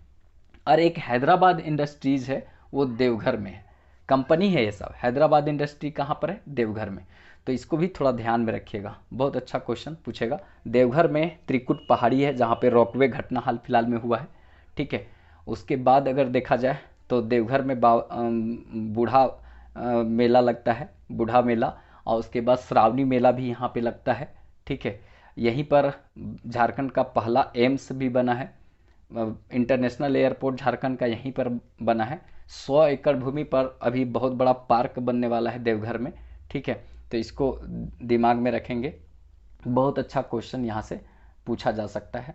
A: और एक हैदराबाद इंडस्ट्रीज है, वो देवघर में है। कंपनी है ये सब। हैदराबाद इंडस्ट्री कहाँ पर है, देवघर में। तो इसको भी थोड़ा ध्यान में रखिएगा, बहुत अच्छा क्वेश्चन पूछेगा। देवघर में त्रिकुट पहाड़ी है, जहाँ पे रॉकवे घटना हाल फिलहाल में हुआ है। ठीक है, उसके बाद अगर देखा जाए तो देवघर में बूढ़ा मेला लगता है, बूढ़ा मेला। और उसके बाद श्रावणी मेला भी यहाँ पे लगता है। ठीक है, यहीं पर झारखंड का पहला एम्स भी बना है। इंटरनेशनल एयरपोर्ट झारखंड का यहीं पर बना है। 100 एकड़ भूमि पर अभी बहुत बड़ा पार्क बनने वाला है देवघर में। ठीक है, तो इसको दिमाग में रखेंगे, बहुत अच्छा क्वेश्चन यहाँ से पूछा जा सकता है।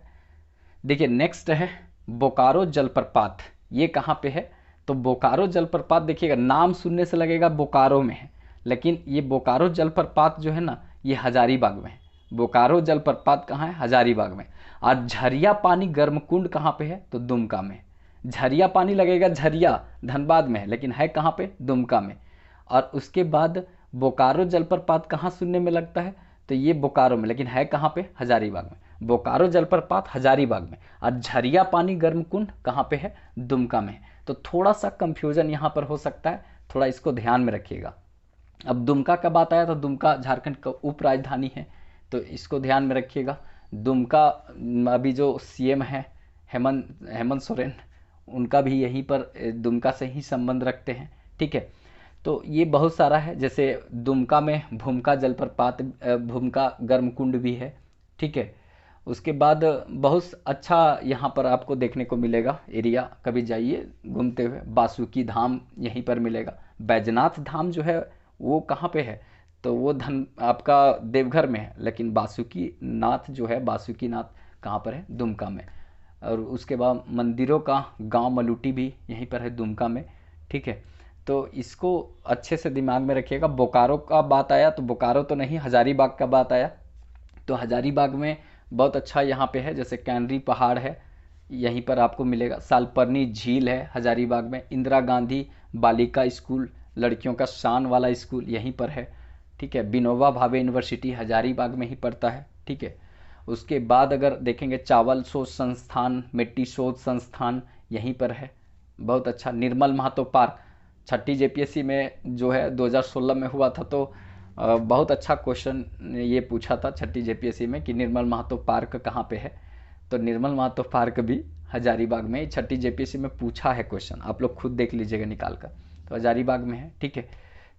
A: देखिए नेक्स्ट है बोकारो जलप्रपात। ये कहाँ पे है, तो बोकारो जलप्रपात देखिएगा, नाम सुनने से लगेगा बोकारो में है, लेकिन ये बोकारो जलप्रपात जो है ना, ये हजारीबाग में है। बोकारो जलप्रपात कहाँ है, हजारीबाग में। और झरिया पानी गर्मकुंड कहाँ पे है, तो दुमका में। झरिया पानी लगेगा, झरिया धनबाद में है, लेकिन है कहाँ पे, दुमका में। और उसके बाद बोकारो जलप्रपात कहाँ सुनने में लगता है, तो ये बोकारो में, लेकिन है कहाँ पे, हजारीबाग में। बोकारो जलप्रपात हजारीबाग में, और झरिया पानी गर्मकुंड कहाँ पे है, दुमका में। तो थोड़ा सा कंफ्यूजन यहाँ पर हो सकता है, थोड़ा इसको ध्यान में रखिएगा। अब दुमका का बात आया तो दुमका झारखंड का उप राजधानी है, तो इसको ध्यान में रखिएगा। दुमका अभी जो सीएम है हेमंत सोरेन, उनका भी यहीं पर दुमका से ही संबंध रखते हैं। ठीक है, तो ये बहुत सारा है, जैसे दुमका में भूमका जलप्रपात, भूमका गर्मकुंड भी है। ठीक है, उसके बाद बहुत अच्छा यहाँ पर आपको देखने को मिलेगा एरिया, कभी जाइए घूमते हुए। बासुकी धाम यहीं पर मिलेगा। बैजनाथ धाम जो है वो कहाँ पे है, तो वो धन आपका देवघर में है, लेकिन बासुकी नाथ जो है, बासुकी नाथ कहाँ पर है, दुमका में। और उसके बाद मंदिरों का गांव मलूटी भी यहीं पर है, दुमका में। ठीक है, तो इसको अच्छे से दिमाग में रखिएगा। बोकारो का बात आया तो बोकारो तो नहीं, हजारीबाग का बात आया तो हजारीबाग में बहुत अच्छा यहाँ पे है, जैसे कैनरी पहाड़ है, यहीं पर आपको मिलेगा। सालपर्नी झील है हजारीबाग में। इंदिरा गांधी बालिका स्कूल, लड़कियों का शान वाला स्कूल यहीं पर है। ठीक है, विनोबा भावे यूनिवर्सिटी हजारीबाग में ही पड़ता है। ठीक है, उसके बाद अगर देखेंगे चावल शोध संस्थान, मिट्टी शोध संस्थान यहीं पर है, बहुत अच्छा। निर्मल महतो पार्क, छठी जेपीएससी में जो है 2016 में हुआ था, तो बहुत अच्छा क्वेश्चन ये पूछा था छठी जेपीएससी में कि निर्मल महतो पार्क कहाँ पे है, तो निर्मल महतो पार्क भी हजारीबाग में। छठी जेपीएससी में पूछा है क्वेश्चन, आप लोग खुद देख लीजिएगा निकाल कर, तो हजारीबाग में है। ठीक है,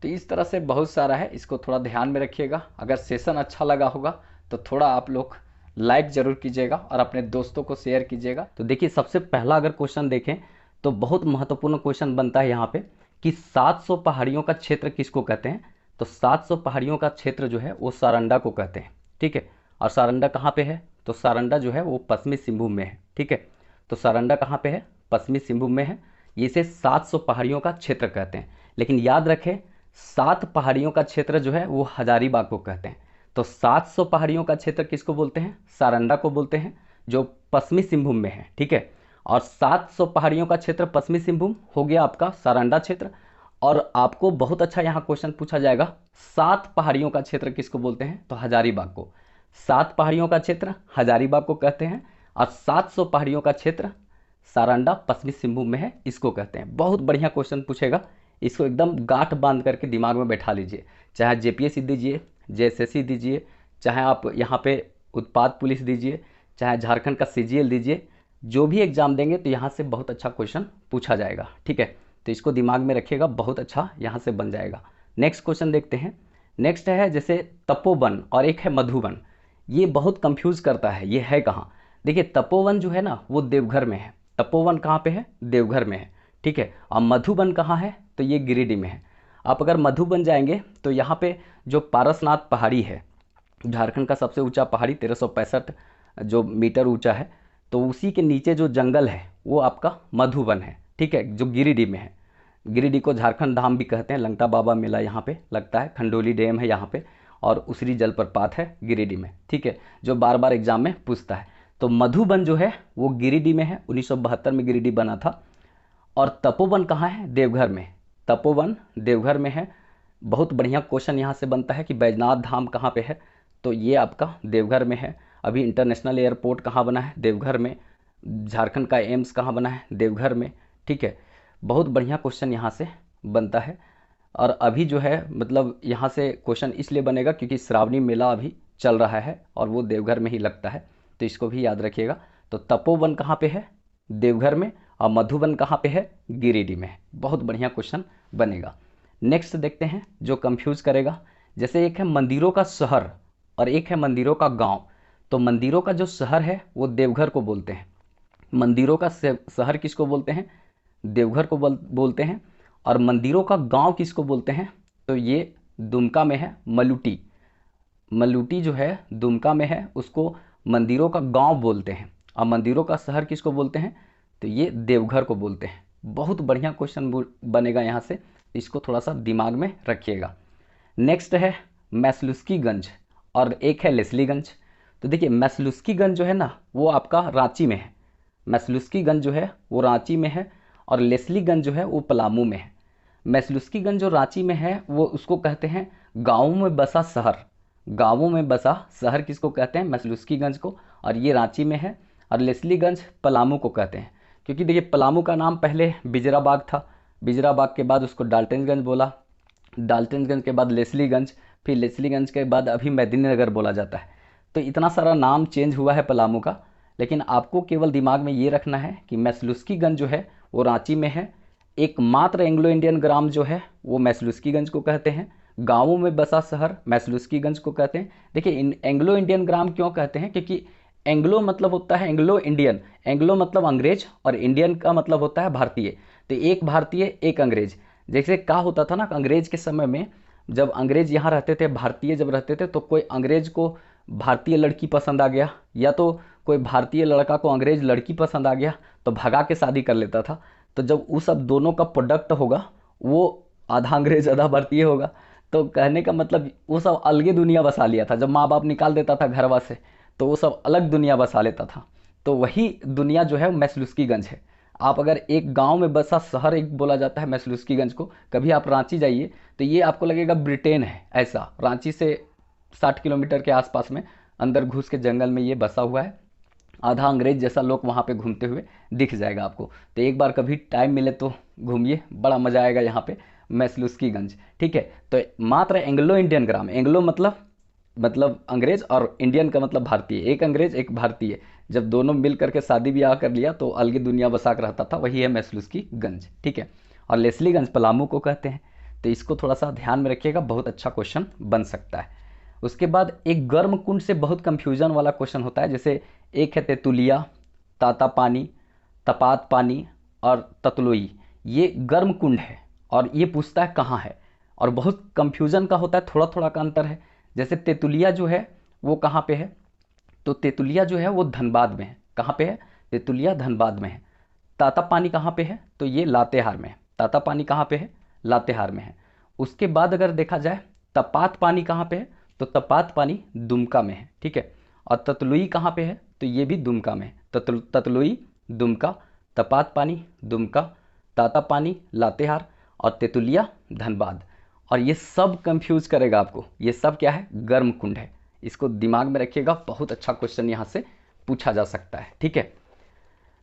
A: तो इस तरह से बहुत सारा है, इसको थोड़ा ध्यान में रखिएगा। अगर सेशन अच्छा लगा होगा तो थोड़ा आप लोग लाइक जरूर कीजिएगा और अपने दोस्तों को शेयर कीजिएगा। तो देखिए सबसे पहला अगर क्वेश्चन देखें तो बहुत महत्वपूर्ण क्वेश्चन बनता है यहाँ पे कि 700 पहाड़ियों का क्षेत्र किसको कहते हैं, तो 700 पहाड़ियों का क्षेत्र जो है वो सारंडा को कहते हैं। ठीक है, और सारंडा कहाँ पे है, तो सारंडा जो है वो पश्चिमी सिंहभूम में है। ठीक है, तो सारंडा कहाँ पे है, पश्चिमी सिंहभूम में है। इसे 700 पहाड़ियों का क्षेत्र कहते हैं, लेकिन याद रखें 7 पहाड़ियों का क्षेत्र जो है वो हजारीबाग को कहते हैं। तो 700 पहाड़ियों का क्षेत्र किसको बोलते हैं, सारंडा को बोलते हैं। जो पश्चिमी सिंहभूम में है, ठीक है। और 700 पहाड़ियों का क्षेत्र पश्चिमी सिंहभूम हो गया आपका सारंडा क्षेत्र। और आपको बहुत अच्छा यहाँ क्वेश्चन पूछा जाएगा, 7 पहाड़ियों का क्षेत्र किसको बोलते हैं, तो हजारीबाग को। 7 पहाड़ियों का क्षेत्र हजारीबाग को कहते हैं, और 700 पहाड़ियों का क्षेत्र सारंडा पश्चिमी सिंहभूम में है, इसको कहते हैं। बहुत बढ़िया क्वेश्चन पूछेगा, इसको एकदम गांठ बांध करके दिमाग में बैठा लीजिए। चाहे जेपीएससी दीजिए, जेएसएससी दीजिए, चाहे आप यहाँ पे उत्पाद पुलिस दीजिए, चाहे झारखंड का सीजीएल दीजिए, जो भी एग्जाम देंगे तो यहाँ से बहुत अच्छा क्वेश्चन पूछा जाएगा, ठीक है। तो इसको दिमाग में रखिएगा, बहुत अच्छा यहाँ से बन जाएगा। नेक्स्ट क्वेश्चन देखते हैं। नेक्स्ट है जैसे तपोवन और एक है मधुबन। ये बहुत कंफ्यूज करता है, ये है कहाँ। देखिए तपोवन जो है ना वो देवघर में है। तपोवन कहाँ पे है, देवघर में है, ठीक है। और मधुबन कहाँ है, तो ये गिरिडीह में है। आप अगर मधुबन जाएंगे तो यहाँ पे जो पारसनाथ पहाड़ी है, झारखंड का सबसे ऊंचा पहाड़ी 1365 जो मीटर ऊंचा है, तो उसी के नीचे जो जंगल है वो आपका मधुबन है, ठीक है, जो गिरिडीह में है। गिरिडीह को झारखंड धाम भी कहते हैं। लंगटा बाबा मेला यहाँ पे लगता है, खंडोली डैम है यहाँ पे, और उसरी जलप्रपात है गिरिडीह में, ठीक है, जो बार बार एग्जाम में पूछता है। तो मधुबन जो है वो गिरिडीह में है, 1972 में गिरिडीह बना था। और तपोवन कहाँ है, देवघर में। तपोवन देवघर में है। बहुत बढ़िया क्वेश्चन यहाँ से बनता है कि बैजनाथ धाम कहाँ पे है, तो ये आपका देवघर में है। अभी इंटरनेशनल एयरपोर्ट कहाँ बना है, देवघर में। झारखंड का एम्स कहाँ बना है, देवघर में, ठीक है। बहुत बढ़िया क्वेश्चन यहाँ से बनता है। और अभी जो है मतलब यहाँ से क्वेश्चन इसलिए बनेगा क्योंकि श्रावणी मेला अभी चल रहा है और वो देवघर में ही लगता है, तो इसको भी याद रखिएगा। तो तपोवन कहाँ पे है, देवघर में, और मधुबन कहाँ पे है, गिरिडीह में। बहुत बढ़िया क्वेश्चन बनेगा। नेक्स्ट देखते हैं जो कंफ्यूज करेगा। जैसे एक है मंदिरों का शहर और एक है मंदिरों का गांव। तो मंदिरों का जो शहर है वो देवघर को बोलते हैं। मंदिरों का शहर किसको बोलते हैं, देवघर को बोलते हैं। और मंदिरों का गांव किसको बोलते हैं, तो ये दुमका में है, मलूटी। मलूटी जो है दुमका में है, उसको मंदिरों का गांव बोलते हैं। और मंदिरों का शहर किसको बोलते हैं, तो ये देवघर को बोलते हैं। बहुत बढ़िया क्वेश्चन बनेगा यहाँ से, इसको थोड़ा सा दिमाग में रखिएगा। नेक्स्ट है मैसलुस्कीगंज और एक है लेस्लीगंज। तो देखिए मैसलुस्कीगंज जो है ना वो आपका रांची में है। मैसलुस्कीगंज जो है वो रांची में है, और लेस्लीगंज जो है वो पलामू में है। मैसलुस्कीगंज जो रांची में है वो उसको कहते हैं गाँवों में बसा शहर। गाँवों में बसा शहर किसको कहते हैं, मैसलुस्कीगंज को, और ये रांची में है। और लेस्लीगंज पलामू को कहते हैं, क्योंकि देखिए पलामू का नाम पहले बिजराबाग था, बिजराबाग के बाद उसको डाल्टनगंज बोला, डाल्टनगंज के बाद लेस्लीगंज, फिर लेस्लीगंज के बाद अभी मेदिनीनगर बोला जाता है। तो इतना सारा नाम चेंज हुआ है पलामू का, लेकिन आपको केवल दिमाग में ये रखना है कि मैसलुस्कीगंज जो है वो रांची में है। एकमात्र एंग्लो इंडियन ग्राम जो है वो मैसलुस्कीगंज को कहते हैं। गाँवों में बसा शहर मैसलुस्कीगंज को कहते हैं। देखिए इन एंग्लो इंडियन ग्राम क्यों कहते हैं, क्योंकि एंग्लो मतलब होता है एंग्लो इंडियन, एंग्लो मतलब अंग्रेज, और इंडियन का मतलब होता है भारतीय। तो एक भारतीय एक अंग्रेज। जैसे क्या होता था ना, अंग्रेज के समय में जब अंग्रेज यहाँ रहते थे, भारतीय जब रहते थे, तो कोई अंग्रेज को भारतीय लड़की पसंद आ गया, या तो कोई भारतीय लड़का को अंग्रेज लड़की पसंद आ गया, तो भगा के शादी कर लेता था। तो जब वो सब दोनों का प्रोडक्ट होगा वो आधा अंग्रेज आधा भारतीय होगा। तो कहने का मतलब वो सब अलगे दुनिया बसा लिया था। जब माँ बाप निकाल देता था घरवा से तो वो सब अलग दुनिया बसा लेता था। तो वही दुनिया जो है मैसलुस्कीगंज है। आप अगर एक गांव में बसा शहर एक बोला जाता है मैसलुस्कीगंज को। कभी आप रांची जाइए तो ये आपको लगेगा ब्रिटेन है, ऐसा। रांची से 60 किलोमीटर के आसपास में अंदर घुस के जंगल में ये बसा हुआ है। आधा अंग्रेज जैसा लोग वहाँ पे घूमते हुए दिख जाएगा आपको। तो एक बार कभी टाइम मिले तो घूमिए, बड़ा मज़ा आएगा यहाँ पे मैसलुस्कीगंज, ठीक है। तो मात्र एंग्लो इंडियन ग्राम, एंग्लो मतलब अंग्रेज, और इंडियन का मतलब भारतीय, एक अंग्रेज एक भारतीय, जब दोनों मिल करके शादी ब्याह कर लिया तो अलग दुनिया बसा कर रहता था, वही है मैसलुस्कीगंज, ठीक है। और लेस्लीगंज पलामू को कहते हैं। तो इसको थोड़ा सा ध्यान में रखिएगा, बहुत अच्छा क्वेश्चन बन सकता है। उसके बाद एक गर्म कुंड से बहुत कंफ्यूजन वाला क्वेश्चन होता है। जैसे एक है तेतुलिया, ताता पानी, तपात पानी और ततलोई। ये गर्म कुंड है और ये पूछता है कहाँ है, और बहुत कंफ्यूजन का होता है, थोड़ा थोड़ा का अंतर है। जैसे तेतुलिया जो है वो कहाँ पे है, तो तेतुलिया जो है वो धनबाद में है। कहाँ पे है, तेतुलिया धनबाद में है। ताता पानी कहाँ पे है, तो ये लातेहार में है। ताता पानी कहाँ पे है, लातेहार में है। उसके बाद अगर देखा जाए तपात पानी कहाँ पे है, तो तपात पानी दुमका में है, ठीक है। और ततलुई कहाँ पे है, तो ये भी दुमका में। ततलुई दुमका, तपात पानी दुमका, ताता पानी लातेहार और तेतुलिया धनबाद। और ये सब कंफ्यूज करेगा आपको, ये सब क्या है, गर्म कुंड है। इसको दिमाग में रखिएगा, बहुत अच्छा क्वेश्चन यहाँ से पूछा जा सकता है। ठीक है,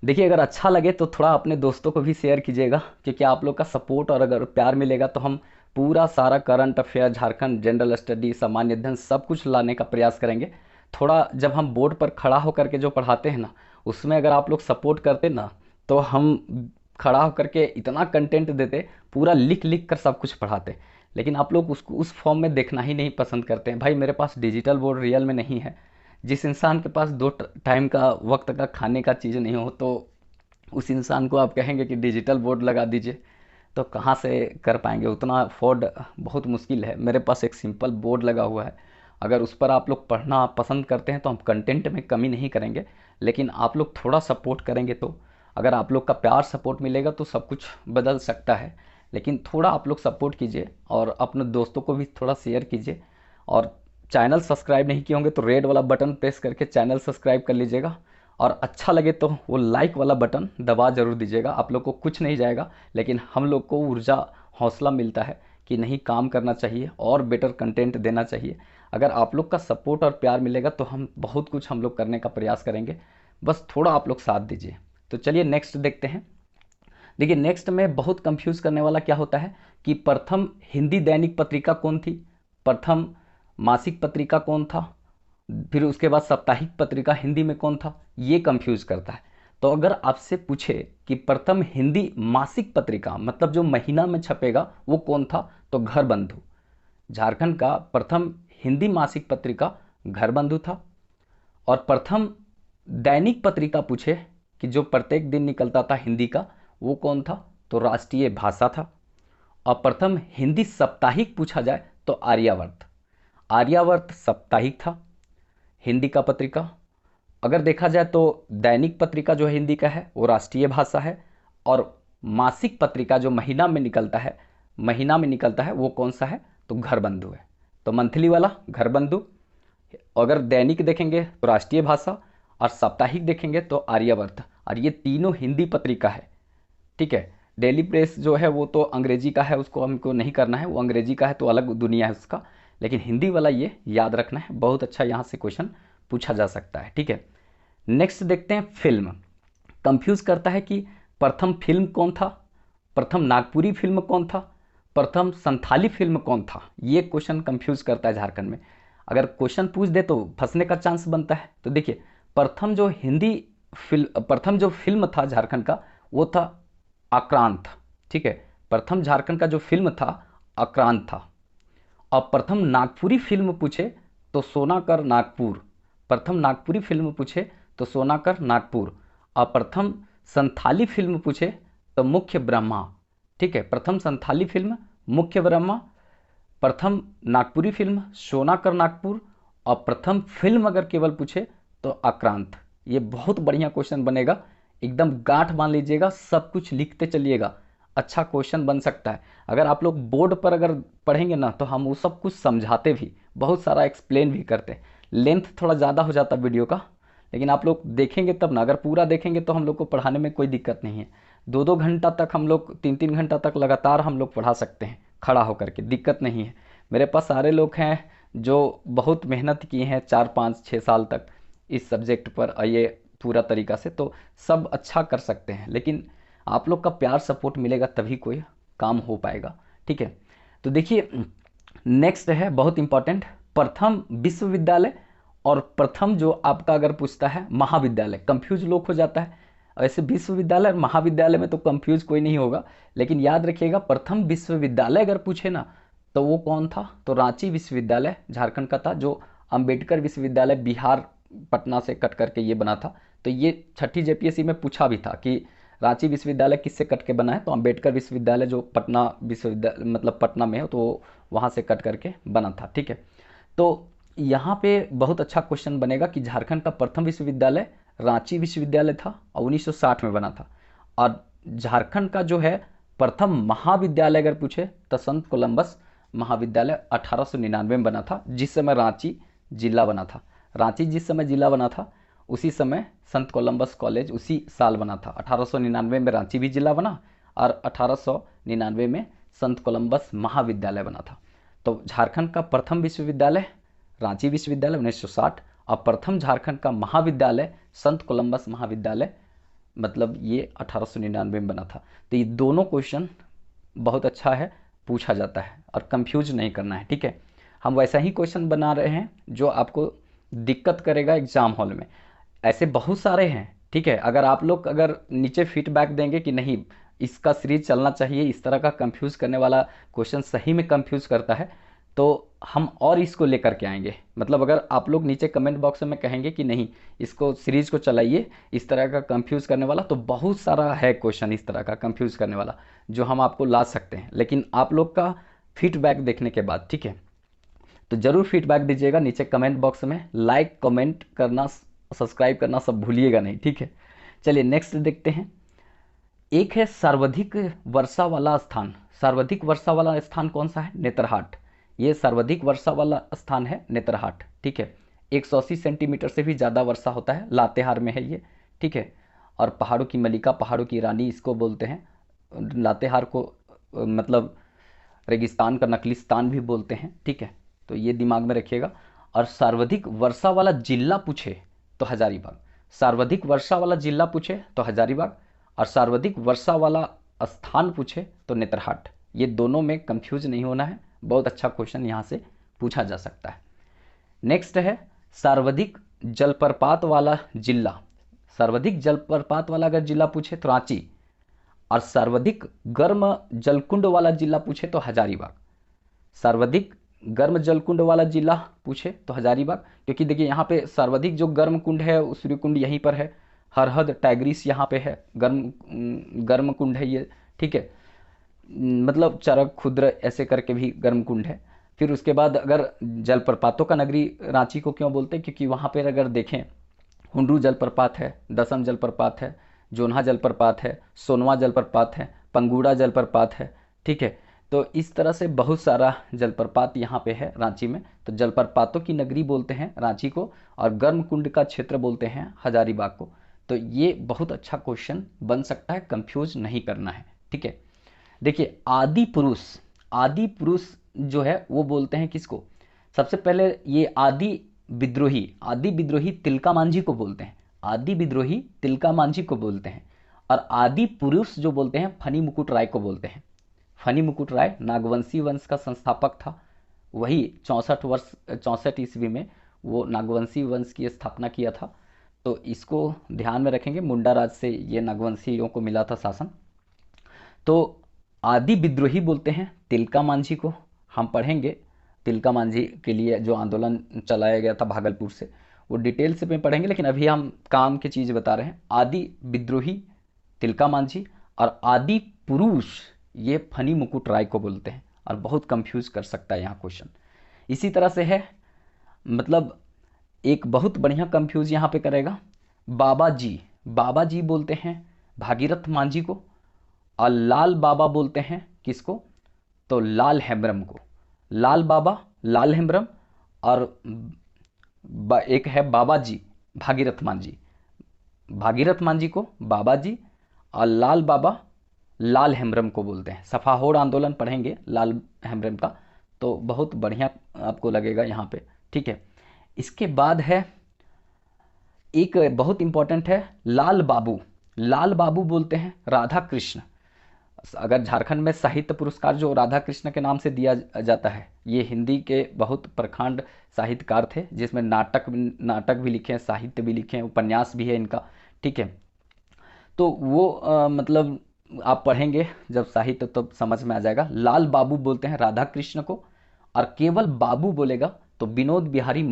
A: देखिए अगर अच्छा लगे तो थोड़ा अपने दोस्तों को भी शेयर कीजिएगा, क्योंकि आप लोग का सपोर्ट और अगर प्यार मिलेगा तो हम पूरा सारा current affair, Jharkhand general study, सामान्य अध्ययन सब कुछ लाने का प्रयास करेंगे। थोड़ा जब हम बोर्ड पर खड़ा होकर के जो पढ़ाते हैं ना, उसमें अगर आप लोग सपोर्ट करते ना, तो हम खड़ा होकर के इतना कंटेंट देते, पूरा लिख लिख कर सब कुछ पढ़ाते। लेकिन आप लोग उसको उस फॉर्म में देखना ही नहीं पसंद करते हैं। भाई मेरे पास डिजिटल बोर्ड रियल में नहीं है। जिस इंसान के पास दो टाइम का वक्त का खाने का चीज़ नहीं हो, तो उस इंसान को आप कहेंगे कि डिजिटल बोर्ड लगा दीजिए, तो कहाँ से कर पाएंगे, उतना अफोर्ड बहुत मुश्किल है। मेरे पास एक सिंपल बोर्ड लगा हुआ है, अगर उस पर आप लोग पढ़ना पसंद करते हैं तो हम कंटेंट में कमी नहीं करेंगे। लेकिन आप लोग थोड़ा सपोर्ट करेंगे, तो अगर आप लोग का प्यार सपोर्ट मिलेगा तो सब कुछ बदल सकता है। लेकिन थोड़ा आप लोग सपोर्ट कीजिए और अपने दोस्तों को भी थोड़ा शेयर कीजिए। और चैनल सब्सक्राइब नहीं किए होंगे तो रेड वाला बटन प्रेस करके चैनल सब्सक्राइब कर लीजिएगा। और अच्छा लगे तो वो लाइक वाला बटन दबा ज़रूर दीजिएगा। आप लोग को कुछ नहीं जाएगा, लेकिन हम लोग को ऊर्जा, हौसला मिलता है कि नहीं, काम करना चाहिए और बेटर कंटेंट देना चाहिए। अगर आप लोग का सपोर्ट और प्यार मिलेगा तो हम बहुत कुछ हम लोग करने का प्रयास करेंगे। बस थोड़ा आप लोग साथ दीजिए। तो चलिए नेक्स्ट देखते हैं। देखिए नेक्स्ट में बहुत कंफ्यूज करने वाला क्या होता है कि प्रथम हिंदी दैनिक पत्रिका कौन थी, प्रथम मासिक पत्रिका कौन था, फिर उसके बाद साप्ताहिक पत्रिका हिंदी में कौन था, ये कंफ्यूज करता है। तो अगर आपसे पूछे कि प्रथम हिंदी मासिक पत्रिका मतलब जो महीना में छपेगा वो कौन था, तो घर बंधु। झारखंड का प्रथम हिंदी मासिक पत्रिका घर बंधु था। और प्रथम दैनिक पत्रिका पूछे कि जो प्रत्येक दिन निकलता था हिंदी का, वो कौन था, तो राष्ट्रीय भाषा था। और प्रथम हिंदी साप्ताहिक पूछा जाए तो आर्यावर्त। आर्यावर्त साप्ताहिक था हिंदी का पत्रिका। अगर देखा जाए तो दैनिक पत्रिका जो हिंदी का है वो राष्ट्रीय भाषा है। और मासिक पत्रिका जो महीना में निकलता है वो कौन सा है, तो घर बंधु है। तो मंथली वाला घर बंधु। अगर दैनिक देखेंगे तो राष्ट्रीय भाषा, और साप्ताहिक देखेंगे तो आर्यावर्त। और ये तीनों हिंदी पत्रिका है। ठीक है, डेली प्रेस जो है वो तो अंग्रेजी का है, उसको हमको नहीं करना है, वो अंग्रेजी का है तो अलग दुनिया है उसका। लेकिन हिंदी वाला ये याद रखना है, बहुत अच्छा यहाँ से क्वेश्चन पूछा जा सकता है। ठीक है, नेक्स्ट देखते हैं फिल्म। कंफ्यूज करता है कि प्रथम फिल्म कौन था, प्रथम नागपुरी फिल्म कौन था, प्रथम संथाली फिल्म कौन था। ये क्वेश्चन कंफ्यूज करता है झारखंड में। अगर क्वेश्चन पूछ दे तो फंसने का चांस बनता है। तो देखिए प्रथम जो फिल्म था झारखंड का वो था आक्रांत। ठीक है, प्रथम झारखंड का जो फिल्म था आक्रांत था। और प्रथम नागपुरी फिल्म पूछे तो सोनाकर नागपुर। प्रथम नागपुरी फिल्म पूछे तो सोनाकर नागपुर। और प्रथम संथाली फिल्म पूछे तो मुख्य ब्रह्मा। ठीक है, प्रथम संथाली फिल्म मुख्य ब्रह्मा, प्रथम नागपुरी फिल्म सोनाकर नागपुर, और प्रथम फिल्म अगर केवल पूछे तो आक्रांत। ये बहुत बढ़िया क्वेश्चन बनेगा, एकदम गांठ बांध लीजिएगा, सब कुछ लिखते चलिएगा, अच्छा क्वेश्चन बन सकता है। अगर आप लोग बोर्ड पर अगर पढ़ेंगे ना तो हम वो सब कुछ समझाते भी, बहुत सारा एक्सप्लेन भी करते। लेंथ थोड़ा ज़्यादा हो जाता वीडियो का, लेकिन आप लोग देखेंगे तब ना। अगर पूरा देखेंगे तो हम लोग को पढ़ाने में कोई दिक्कत नहीं है। 2-2 घंटा तक हम लोग, 3-3 घंटा तक लगातार हम लोग पढ़ा सकते हैं खड़ा होकर के, दिक्कत नहीं है। मेरे पास सारे लोग हैं जो बहुत मेहनत किए हैं 4-5-6 साल तक इस सब्जेक्ट पर, ये पूरा तरीका से, तो सब अच्छा कर सकते हैं। लेकिन आप लोग का प्यार सपोर्ट मिलेगा तभी कोई काम हो पाएगा। ठीक है, तो देखिए नेक्स्ट है बहुत इंपॉर्टेंट, प्रथम विश्वविद्यालय और प्रथम जो आपका अगर पूछता है महाविद्यालय। कंफ्यूज लोग हो जाता है। ऐसे विश्वविद्यालय और महाविद्यालय में तो कंफ्यूज कोई नहीं होगा, लेकिन याद रखिएगा प्रथम विश्वविद्यालय अगर पूछे ना तो वो कौन था, तो रांची विश्वविद्यालय झारखंड का था, जो अंबेडकर विश्वविद्यालय बिहार पटना से कट करके ये बना था। तो ये 6ठी जेपीएससी में पूछा भी था कि रांची विश्वविद्यालय किससे कट के बना है, तो अंबेडकर विश्वविद्यालय जो पटना विश्वविद्यालय मतलब पटना में है, तो वहाँ से कट करके बना था। ठीक है, तो यहाँ पे बहुत अच्छा क्वेश्चन बनेगा कि झारखंड का प्रथम विश्वविद्यालय रांची विश्वविद्यालय था और 1960 में बना था। और झारखंड का जो है प्रथम महाविद्यालय अगर पूछे तो संत कोलंबस महाविद्यालय 1899 में बना था, जिस समय रांची जिला बना था। रांची जिस समय जिला बना था उसी समय संत कोलंबस कॉलेज उसी साल बना था। 1899 में रांची भी जिला बना और 1899 में संत कोलंबस महाविद्यालय बना था। तो झारखंड का प्रथम विश्वविद्यालय रांची विश्वविद्यालय 1960 और प्रथम झारखंड का महाविद्यालय संत कोलंबस महाविद्यालय मतलब ये 1899 में बना था। तो ये दोनों क्वेश्चन बहुत अच्छा है, पूछा जाता है और कंफ्यूज नहीं करना है, ठीक है। हम वैसा ही क्वेश्चन बना रहे हैं जो आपको दिक्कत करेगा एग्जाम हॉल में। ऐसे बहुत सारे हैं, ठीक है। अगर नीचे फीडबैक देंगे कि नहीं इसका सीरीज चलना चाहिए, इस तरह का कंफ्यूज करने वाला क्वेश्चन सही में कंफ्यूज करता है, तो हम और इसको लेकर के आएंगे। मतलब अगर आप लोग नीचे कमेंट बॉक्स में कहेंगे कि नहीं इसको सीरीज को चलाइए इस तरह का कंफ्यूज करने वाला, तो बहुत सारा है क्वेश्चन इस तरह का कंफ्यूज करने वाला जो हम आपको ला सकते हैं, लेकिन आप लोग का फीडबैक देखने के बाद, ठीक है। तो ज़रूर फीडबैक दीजिएगा नीचे कमेंट बॉक्स में, लाइक कमेंट करना सब्सक्राइब करना सब भूलिएगा नहीं, ठीक है। चलिए नेक्स्ट देखते हैं। एक है सर्वाधिक वर्षा वाला स्थान। सर्वाधिक वर्षा वाला स्थान कौन सा है? नेतरहाट। ये सर्वाधिक वर्षा वाला स्थान है नेतरहाट, ठीक है। 180 सेंटीमीटर से भी ज़्यादा वर्षा होता है, लातेहार में है ये, ठीक है। और पहाड़ों की मलिका, पहाड़ों की रानी इसको बोलते हैं। लातेहार को मतलब रेगिस्तान का नकलिस्तान भी बोलते हैं, ठीक है। तो ये दिमाग में रखिएगा। और सर्वाधिक वर्षा वाला जिला पूछे तो हजारीबाग। सर्वाधिक वर्षा वाला जिला पूछे तो हजारीबाग और सर्वाधिक वर्षा वाला स्थान पूछे तो नेतरहाट। ये दोनों में कंफ्यूज नहीं होना है, बहुत अच्छा क्वेश्चन यहाँ से पूछा जा सकता है। नेक्स्ट है सर्वाधिक जलप्रपात वाला जिला। सर्वाधिक जलप्रपात वाला अगर जिला पूछे तो रांची और सर्वाधिक गर्म जलकुंड वाला जिला पूछे तो हजारीबाग। सर्वाधिक गर्म जलकुंड वाला जिला पूछे तो हजारीबाग, क्योंकि देखिए यहाँ पे सर्वाधिक जो गर्म कुंड है सूर्य कुंड यहीं पर है, हरहद टाइग्रिस यहाँ पे है, गर्म कुंड है ये, ठीक है। मतलब चरक खुद्र ऐसे करके भी गर्म कुंड है। फिर उसके बाद अगर जलप्रपातों का नगरी रांची को क्यों बोलते हैं, क्योंकि वहाँ पर अगर देखें हुंडरू जलप्रपात है, दसम जलप्रपात है, जोन्हा जलप्रपात है, सोनवा जलप्रपात है, पंगुड़ा जलप्रपात है, ठीक है। तो इस तरह से बहुत सारा जलप्रपात यहाँ पे है रांची में। तो जलप्रपातों की नगरी बोलते हैं रांची को और गर्म कुंड का क्षेत्र बोलते हैं हजारीबाग को। तो ये बहुत अच्छा क्वेश्चन बन सकता है, कंफ्यूज नहीं करना है, ठीक है। देखिए आदि पुरुष जो है वो बोलते हैं किसको? सबसे पहले ये आदि विद्रोही तिलका मांझी को बोलते हैं। आदि विद्रोही तिलका मांझी को बोलते हैं। और आदि पुरुष जो बोलते हैं फनी मुकुट राय को बोलते हैं। फनी मुकुट राय नागवंशी वंश का संस्थापक था। वही 64 ईस्वी में वो नागवंशी वंश की स्थापना किया था। तो इसको ध्यान में रखेंगे, मुंडा राज से ये नागवंशियों को मिला था शासन। तो आदि विद्रोही बोलते हैं तिलका मांझी को। हम पढ़ेंगे तिलका मांझी के लिए जो आंदोलन चलाया गया था भागलपुर से, वो डिटेल से में पढ़ेंगे, लेकिन अभी हम काम की चीज़ बता रहे हैं। आदि विद्रोही तिलका मांझी और आदि पुरुष ये फनी मुकुट राय को बोलते हैं। और बहुत कंफ्यूज कर सकता है यहाँ क्वेश्चन। इसी तरह से है, मतलब एक बहुत बढ़िया कंफ्यूज यहाँ पे करेगा। बाबा जी बोलते हैं भागीरथ मांझी को और लाल बाबा बोलते हैं किसको? तो लाल हेम्ब्रम को। लाल बाबा लाल हेम्ब्रम और एक है बाबा जी भागीरथ मांझी को बाबा जी और लाल बाबा लाल हेम्ब्रम को बोलते हैं। सफाहोड़ आंदोलन पढ़ेंगे लाल हेम्ब्रम का, तो बहुत बढ़िया आपको लगेगा यहाँ पे, ठीक है। इसके बाद है एक बहुत इंपॉर्टेंट है लाल बाबू बोलते हैं राधा कृष्ण। अगर झारखंड में साहित्य पुरस्कार जो राधा कृष्ण के नाम से दिया जाता है, ये हिंदी के बहुत प्रखंड साहित्यकार थे, जिसमें नाटक भी लिखे हैं, साहित्य भी लिखे हैं, उपन्यास भी है इनका, ठीक है। तो वो मतलब आप पढ़ेंगे जब साहित्य तो समझ में आ जाएगा। लाल बाबू बोलते हैं राधा कृष्ण को और केवल बाबू बोलेगा तो विनोद बिहारी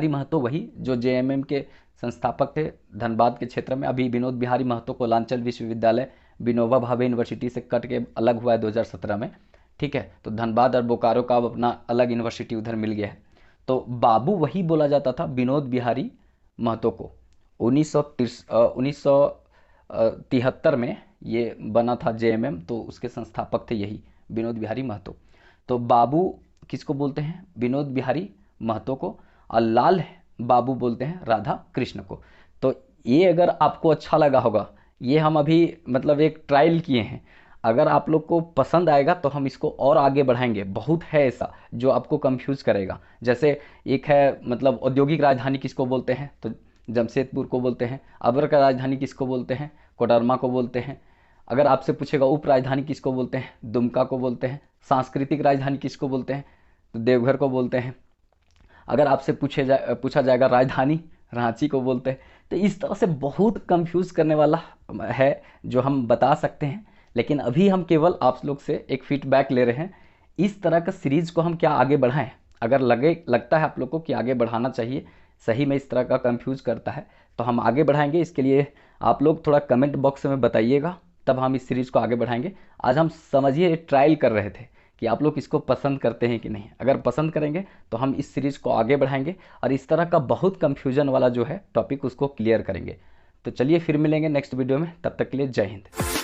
A: महतो वही जो जेएमएम के संस्थापक थे धनबाद के क्षेत्र में। अभी विनोद बिहारी महतो को लांचल विश्वविद्यालय विनोबा भावे यूनिवर्सिटी से कट के अलग हुआ है 2017 में, ठीक है। तो धनबाद और बोकारो का अब अपना अलग यूनिवर्सिटी उधर मिल गया है। तो बाबू वही बोला जाता था विनोद बिहारी महतो को। 1973 में ये बना था जेएमएम, तो उसके संस्थापक थे यही विनोद बिहारी महतो। तो बाबू किसको बोलते हैं? विनोद बिहारी महतो को। और लाल बाबू बोलते हैं राधा कृष्ण को। तो ये अगर आपको अच्छा लगा होगा, ये हम अभी मतलब एक ट्रायल किए हैं, अगर आप लोग को पसंद आएगा तो हम इसको और आगे बढ़ाएंगे। बहुत है ऐसा जो आपको कंफ्यूज करेगा। जैसे एक है मतलब औद्योगिक राजधानी किसको बोलते हैं, तो जमशेदपुर को बोलते हैं। अबर का राजधानी किसको बोलते हैं, कोडरमा को बोलते हैं। अगर आपसे पूछेगा उप राजधानी किसको बोलते हैं, दुमका को बोलते हैं। सांस्कृतिक राजधानी किसको बोलते हैं, तो देवघर को बोलते हैं। अगर आपसे पूछा जाएगा राजधानी, रांची को बोलते हैं। तो इस तरह से बहुत कंफ्यूज करने वाला है जो हम बता सकते हैं, लेकिन अभी हम केवल आप लोग से एक फीडबैक ले रहे हैं। इस तरह का सीरीज को हम क्या आगे बढ़ाएं, अगर लगता है आप लोग को कि आगे बढ़ाना चाहिए, सही में इस तरह का कंफ्यूज करता है, तो हम आगे बढ़ाएंगे। इसके लिए आप लोग थोड़ा कमेंट बॉक्स में बताइएगा, तब हम इस सीरीज़ को आगे बढ़ाएंगे। आज हम समझिए ट्रायल कर रहे थे कि आप लोग इसको पसंद करते हैं कि नहीं। अगर पसंद करेंगे तो हम इस सीरीज़ को आगे बढ़ाएंगे और इस तरह का बहुत कंफ्यूजन वाला जो है टॉपिक उसको क्लियर करेंगे। तो चलिए फिर मिलेंगे नेक्स्ट वीडियो में, तब तक के लिए जय हिंद।